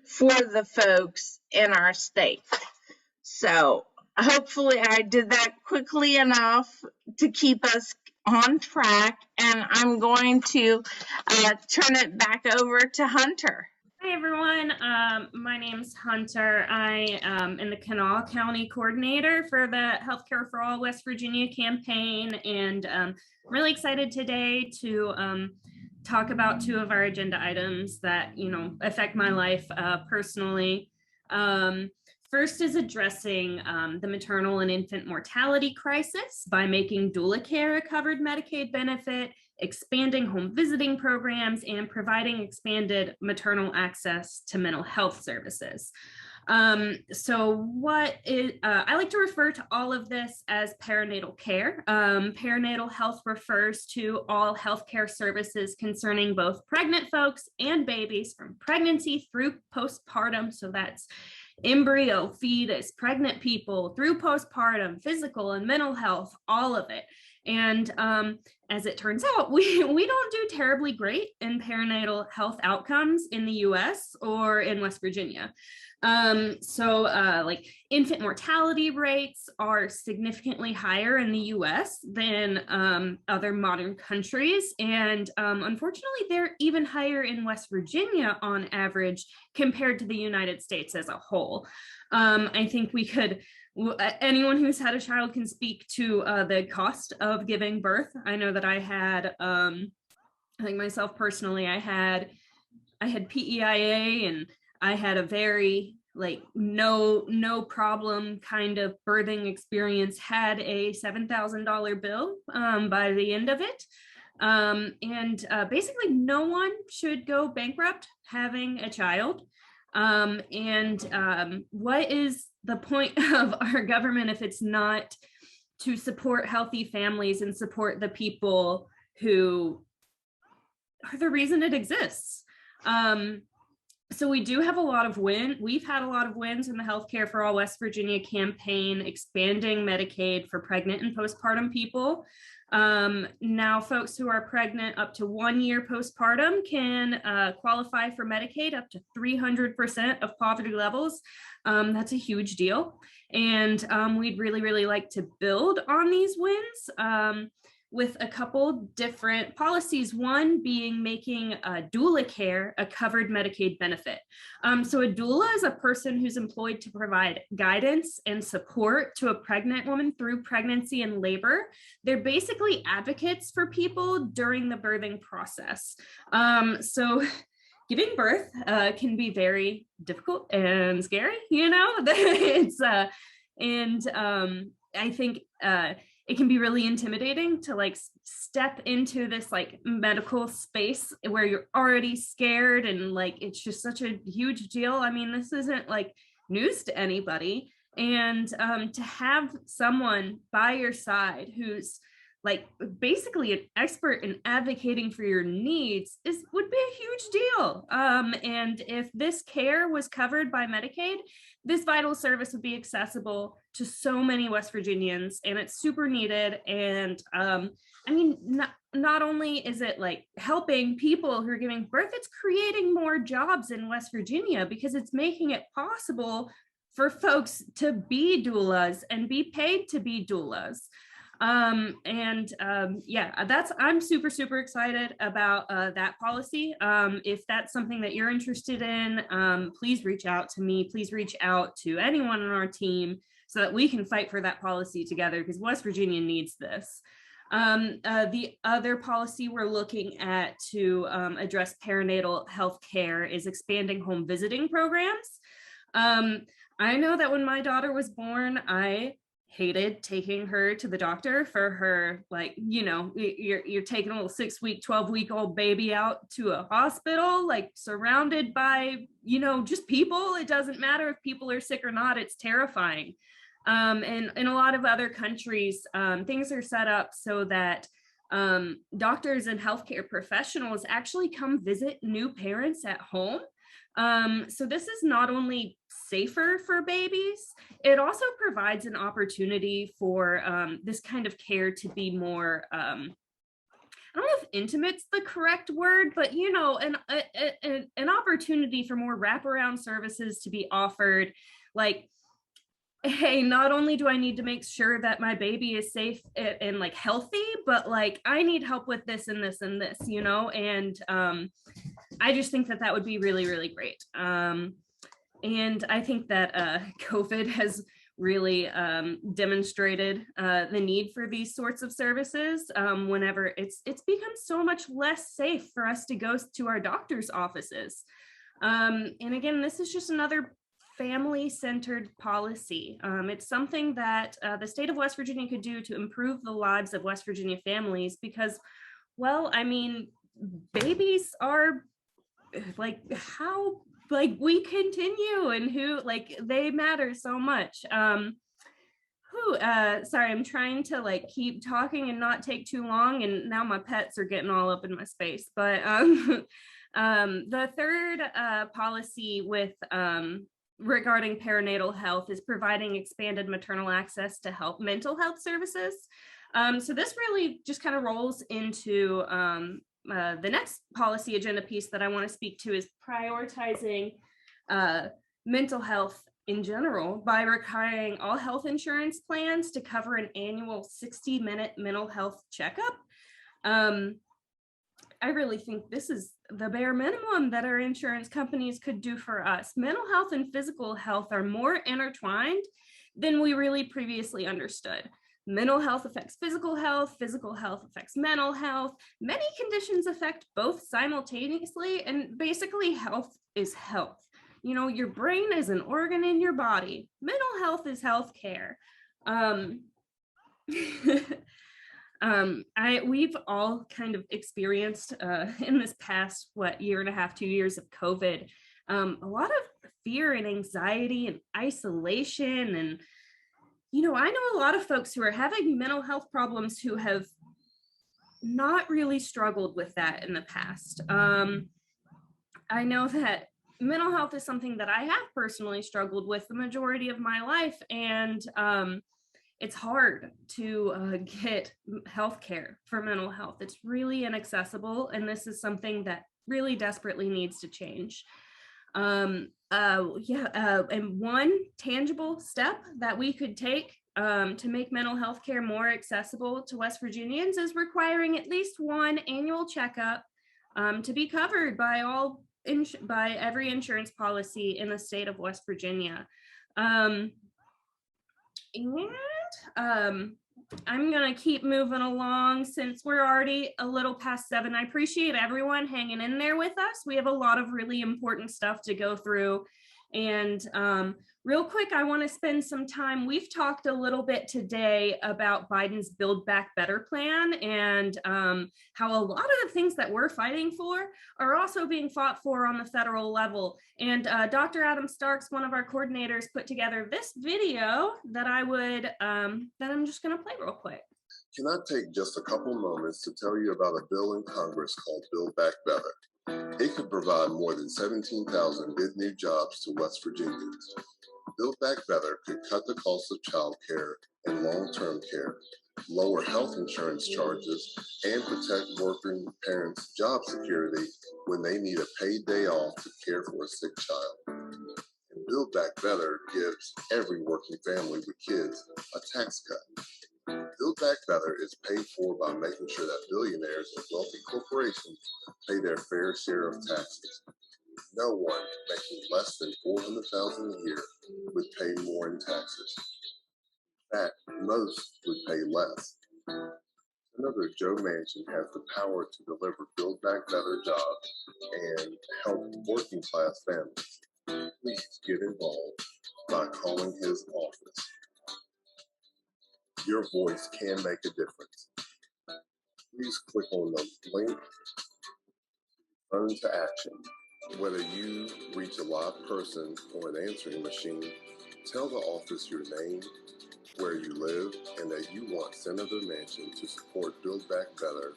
for the folks in our state. So hopefully I did that quickly enough to keep us on track, and I'm going to turn it back over to Hunter. Hi, everyone. My name's Hunter. I am the Kanawha County Coordinator for the Healthcare for All West Virginia campaign, and I'm really excited today to talk about two of our agenda items that, affect my life personally. First is addressing the maternal and infant mortality crisis by making doula care a covered Medicaid benefit, expanding home visiting programs, and providing expanded maternal access to mental health services. I like to refer to all of this as perinatal care. Perinatal health refers to all healthcare services concerning both pregnant folks and babies from pregnancy through postpartum. So that's embryo, fetus, pregnant people, through postpartum, physical and mental health, all of it. And as it turns out, we don't do terribly great in perinatal health outcomes in the US or in West Virginia. Like infant mortality rates are significantly higher in the US than other modern countries. And unfortunately, they're even higher in West Virginia on average compared to the United States as a whole. I think we could, anyone who's had a child can speak to the cost of giving birth. I know that I had, I think myself personally, I had PEIA, and I had a very no problem kind of birthing experience, had a $7,000 bill by the end of it. Basically no one should go bankrupt having a child. What is the point of our government if it's not to support healthy families and support the people who are the reason it exists? So we do have a lot of we've had a lot of wins in the Healthcare for All West Virginia campaign, expanding Medicaid for pregnant and postpartum people. Now folks who are pregnant up to 1 year postpartum can qualify for Medicaid up to 300% of poverty levels. That's a huge deal. And we'd really like to build on these wins with a couple different policies, one being making doula care a covered Medicaid benefit. So a doula is a person who's employed to provide guidance and support to a pregnant woman through pregnancy and labor. They're basically advocates for people during the birthing process. So giving birth can be very difficult and scary, it's I think it can be really intimidating to step into this medical space where you're already scared, and it's just such a huge deal. I mean, this isn't news to anybody, and to have someone by your side who's basically an expert in advocating for your needs would be a huge deal. And if this care was covered by Medicaid, this vital service would be accessible to so many West Virginians, and it's super needed. And not only is it helping people who are giving birth, it's creating more jobs in West Virginia because it's making it possible for folks to be doulas and be paid to be doulas. I'm super excited about that policy. If that's something that you're interested in, please reach out to me. Please reach out to anyone on our team so that we can fight for that policy together, because West Virginia needs this. The other policy we're looking at to address perinatal health care is expanding home visiting programs. I know that when my daughter was born, I hated taking her to the doctor for her, you're taking a little 6-week, 12-week-old baby out to a hospital, surrounded by, just people. It doesn't matter if people are sick or not. It's terrifying. And in a lot of other countries, things are set up so that doctors and healthcare professionals actually come visit new parents at home. So this is not only safer for babies, it also provides an opportunity for this kind of care to be more, I don't know if intimate's the correct word, but an opportunity for more wraparound services to be offered. Hey, not only do I need to make sure that my baby is safe and healthy, but I need help with this and this and this, and I just think that that would be really, really great. And I think that COVID has really demonstrated the need for these sorts of services whenever it's become so much less safe for us to go to our doctor's offices. And again, this is just another family-centered policy. It's something that the state of West Virginia could do to improve the lives of West Virginia families because, well, I mean, babies are like how like we continue and who like they matter so much. Sorry, I'm trying to like keep talking and not take too long, and now my pets are getting all up in my space. But the third policy with regarding perinatal health is providing expanded maternal access to mental health services. So this really just kind of rolls into the next policy agenda piece that I want to speak to is prioritizing mental health in general by requiring all health insurance plans to cover an annual 60-minute mental health checkup. I really think this is the bare minimum that our insurance companies could do for us. Mental health and physical health are more intertwined than we really previously understood. Mental health affects physical health affects mental health. Many conditions affect both simultaneously, and basically health is health. You know, your brain is an organ in your body. Mental health is health care. We've all kind of experienced in this past, year and a half, 2 years of COVID, a lot of fear and anxiety and isolation. And, you know, I know a lot of folks who are having mental health problems who have not really struggled with that in the past. I know that mental health is something that I have personally struggled with the majority of my life. And it's hard to get health care for mental health. It's really inaccessible. And this is something that really desperately needs to change. And one tangible step that we could take to make mental health care more accessible to West Virginians is requiring at least one annual checkup to be covered by every insurance policy in the state of West Virginia. I'm gonna keep moving along since we're already a little past 7. I appreciate everyone hanging in there with us. We have a lot of really important stuff to go through. And real quick, I want to spend some time. We've talked a little bit today about Biden's Build Back Better plan and how a lot of the things that we're fighting for are also being fought for on the federal level. And Dr. Adam Starks, one of our coordinators, put together this video that I'm just going to play real quick. Can I take just a couple moments to tell you about a bill in Congress called Build Back Better? It could provide more than 17,000 good new jobs to West Virginians. Build Back Better could cut the cost of child care and long-term care, lower health insurance charges, and protect working parents' job security when they need a paid day off to care for a sick child. And Build Back Better gives every working family with kids a tax cut. Build Back Better is paid for by making sure that billionaires and wealthy corporations pay their fair share of taxes. No one making less than $400,000 a year would pay more in taxes. In fact, most would pay less. Senator Joe Manchin has the power to deliver Build Back Better jobs and help working class families. Please get involved by calling his office. Your voice can make a difference. Please click on the link, Phone to Action. Whether you reach a live person or an answering machine, tell the office your name, where you live, and that you want Senator Manchin to support Build Back Better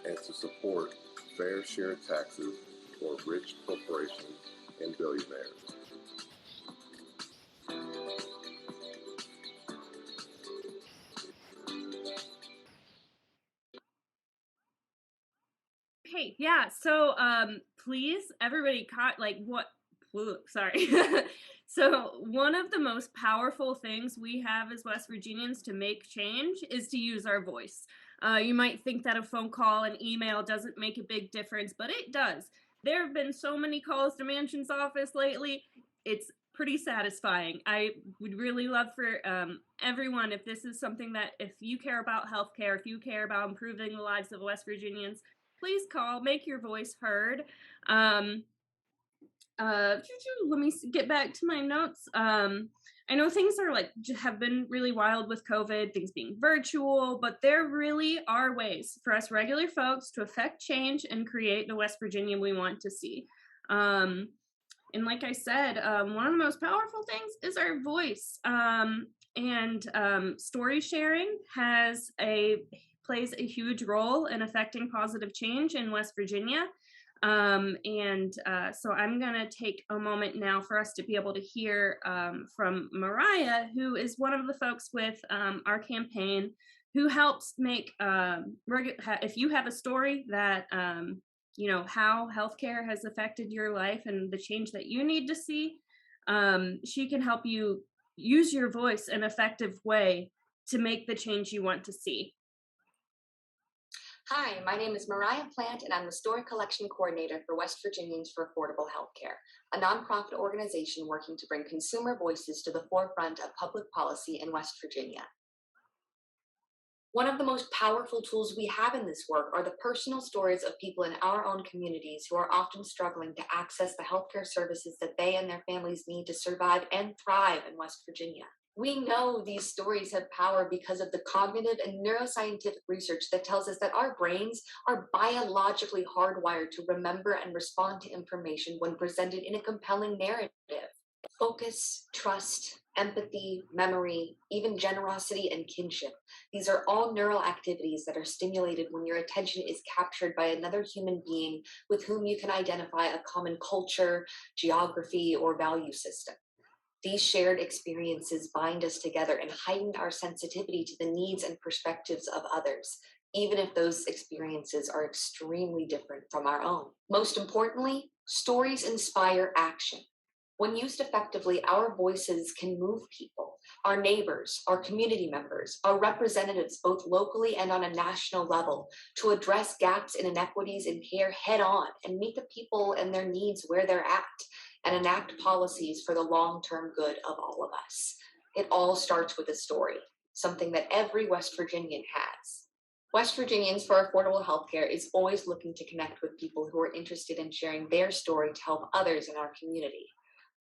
and to support fair share taxes for rich corporations and billionaires. Okay, yeah, so please, everybody sorry. So one of the most powerful things we have as West Virginians to make change is to use our voice. You might think that a phone call and email doesn't make a big difference, but it does. there have been so many calls to Manchin's office lately. It's pretty satisfying. I would really love for everyone, if this is something that, if you care about healthcare, if you care about improving the lives of West Virginians, please call, make your voice heard. Let me get back to my notes. I know things are have been really wild with COVID, things being virtual, but there really are ways for us regular folks to affect change and create the West Virginia we want to see. And like I said, one of the most powerful things is our voice. Story sharing plays a huge role in affecting positive change in West Virginia. So I'm going to take a moment now for us to be able to hear from Mariah, who is one of the folks with our campaign, who helps make, if you have a story that, how healthcare has affected your life and the change that you need to see, she can help you use your voice in an effective way to make the change you want to see. Hi, my name is Mariah Plant, and I'm the Story Collection Coordinator for West Virginians for Affordable Healthcare, a nonprofit organization working to bring consumer voices to the forefront of public policy in West Virginia. One of the most powerful tools we have in this work are the personal stories of people in our own communities who are often struggling to access the healthcare services that they and their families need to survive and thrive in West Virginia. We know these stories have power because of the cognitive and neuroscientific research that tells us that our brains are biologically hardwired to remember and respond to information when presented in a compelling narrative. Focus, trust, empathy, memory, even generosity and kinship. These are all neural activities that are stimulated when your attention is captured by another human being with whom you can identify a common culture, geography, or value system. These shared experiences bind us together and heighten our sensitivity to the needs and perspectives of others, even if those experiences are extremely different from our own. Most importantly, stories inspire action. When used effectively, our voices can move people, our neighbors, our community members, our representatives, both locally and on a national level, to address gaps and inequities in care head on and meet the people and their needs where they're at, and enact policies for the long-term good of all of us. It all starts with a story, something that every West Virginian has. West Virginians for Affordable Healthcare is always looking to connect with people who are interested in sharing their story to help others in our community.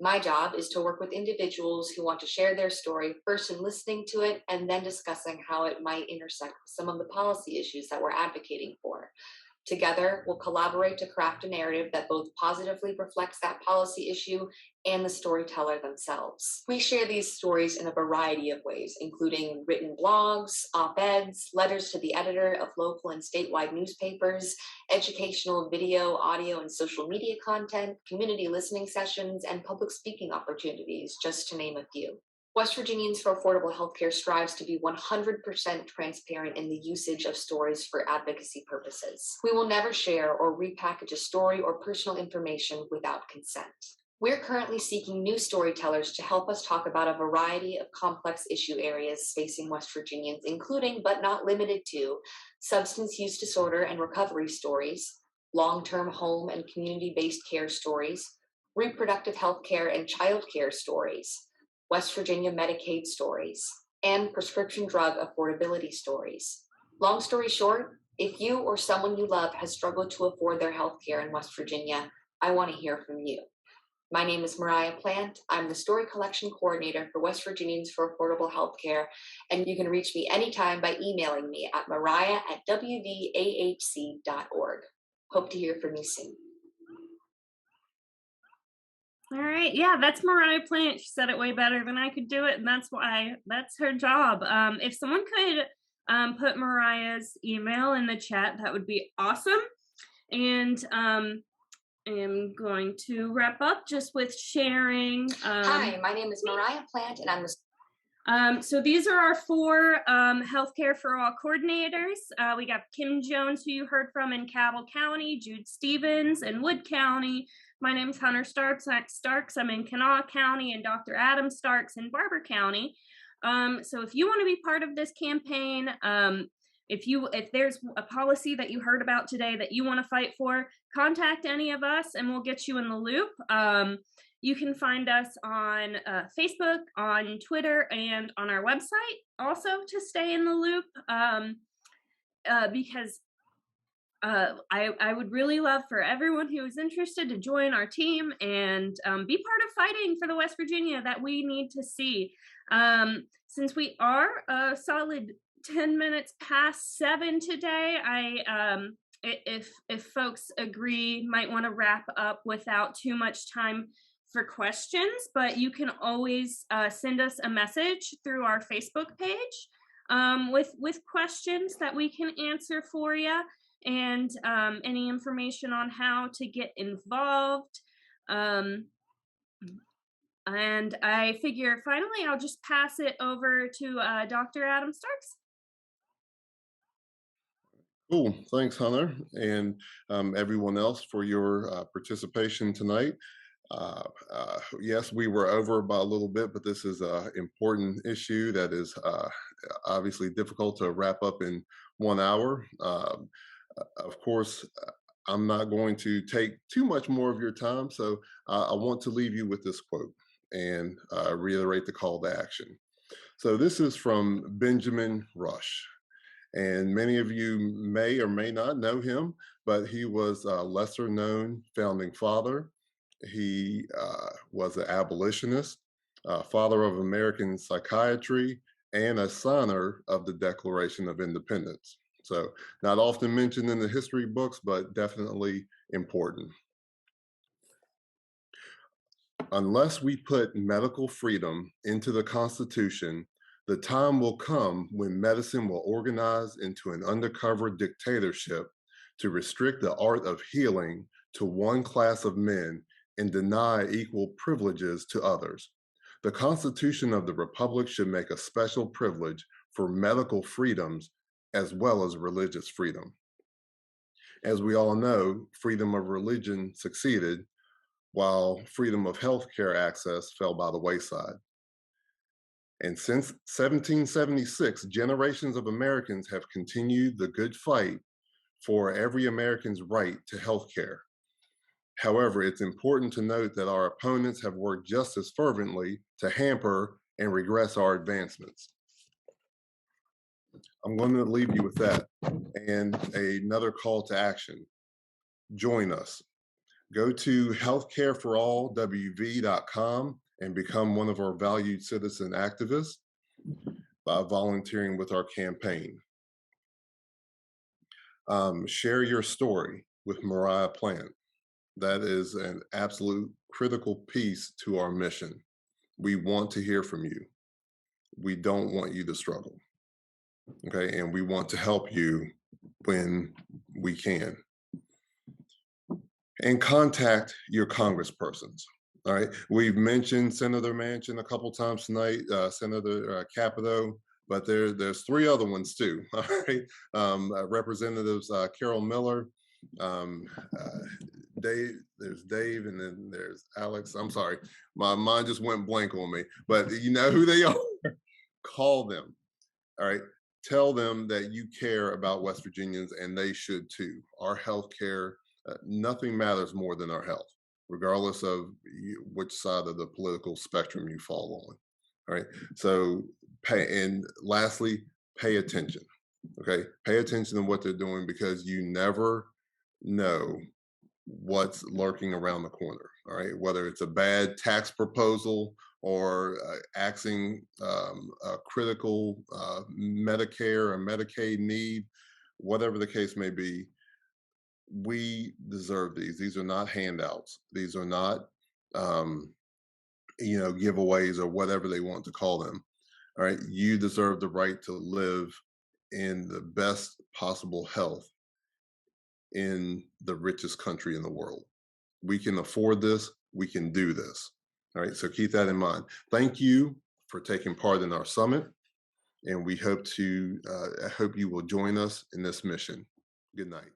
My job is to work with individuals who want to share their story, first in listening to it and then discussing how it might intersect with some of the policy issues that we're advocating for. Together, we'll collaborate to craft a narrative that both positively reflects that policy issue and the storyteller themselves. We share these stories in a variety of ways, including written blogs, op-eds, letters to the editor of local and statewide newspapers, educational video, audio, and social media content, community listening sessions, and public speaking opportunities, just to name a few. West Virginians for Affordable Healthcare strives to be 100% transparent in the usage of stories for advocacy purposes. We will never share or repackage a story or personal information without consent. We're currently seeking new storytellers to help us talk about a variety of complex issue areas facing West Virginians, including but not limited to substance use disorder and recovery stories, long-term home and community-based care stories, reproductive health care and child care stories, West Virginia Medicaid stories, and prescription drug affordability stories. Long story short, if you or someone you love has struggled to afford their health care in West Virginia, I want to hear from you. My name is Mariah Plant. I'm the Story Collection Coordinator for West Virginians for Affordable Healthcare, and you can reach me anytime by emailing me at mariah@wvahc.org. Hope to hear from you soon. All right. Yeah, that's Mariah Plant. She said it way better than I could do it, and that's her job. If someone could put Mariah's email in the chat, that would be awesome. And I am going to wrap up just with sharing. Hi, my name is Mariah Plant, and I'm the so these are our 4 Healthcare for All coordinators. We got Kim Jones, who you heard from in Campbell County, Jude Stevens in Wood County. My name is Hunter Starks. I'm in Kanawha County, and Dr. Adam Starks in Barber County. So if you want to be part of this campaign, if there's a policy that you heard about today that you want to fight for, contact any of us and we'll get you in the loop. You can find us on Facebook, on Twitter, and on our website also to stay in the loop, because I would really love for everyone who is interested to join our team and be part of fighting for the West Virginia that we need to see. Since we are a solid 10 minutes past 7 today, if folks agree, might want to wrap up without too much time for questions, but you can always send us a message through our Facebook page with questions that we can answer for you, and any information on how to get involved. And I figure finally I'll just pass it over to Dr. Adam Starks. Cool. Thanks, Hunter, and everyone else for your participation tonight. Yes, we were over by a little bit, but this is an important issue that is obviously difficult to wrap up in 1 hour. Of course, I'm not going to take too much more of your time, so I want to leave you with this quote and reiterate the call to action. So this is from Benjamin Rush, and many of you may or may not know him, but he was a lesser known founding father. He was an abolitionist, father of American psychiatry, and a signer of the Declaration of Independence. So not often mentioned in the history books, but definitely important. Unless we put medical freedom into the Constitution, the time will come when medicine will organize into an undercover dictatorship to restrict the art of healing to one class of men and deny equal privileges to others. The Constitution of the Republic should make a special privilege for medical freedoms as well as religious freedom. As we all know, freedom of religion succeeded, while freedom of healthcare access fell by the wayside. And since 1776, generations of Americans have continued the good fight for every American's right to healthcare. However, it's important to note that our opponents have worked just as fervently to hamper and regress our advancements. I'm going to leave you with that and another call to action. Join us. Go to healthcareforallwv.com and become one of our valued citizen activists by volunteering with our campaign. Share your story with Mariah Plant. That is an absolute critical piece to our mission. We want to hear from you. We don't want you to struggle. Okay, and we want to help you when we can. And contact your congresspersons. All right, we've mentioned Senator Manchin a couple times tonight, Senator Capito, but there's 3 other ones too. All right, Representatives Carol Miller, Dave, there's Dave, and then there's Alex. I'm sorry, my mind just went blank on me, but you know who they are. Call them. All right. Tell them that you care about West Virginians, and they should too. Our healthcare, nothing matters more than our health, regardless of which side of the political spectrum you fall on. All right. So and lastly, pay attention. Okay. Pay attention to what they're doing, because you never know what's lurking around the corner. All right. Whether it's a bad tax proposal or axing a critical Medicare or Medicaid need, whatever the case may be, we deserve these. These are not handouts. These are not, giveaways or whatever they want to call them. All right, you deserve the right to live in the best possible health in the richest country in the world. We can afford this. We can do this. All right, so keep that in mind. Thank you for taking part in our summit, and we hope you will join us in this mission. Good night.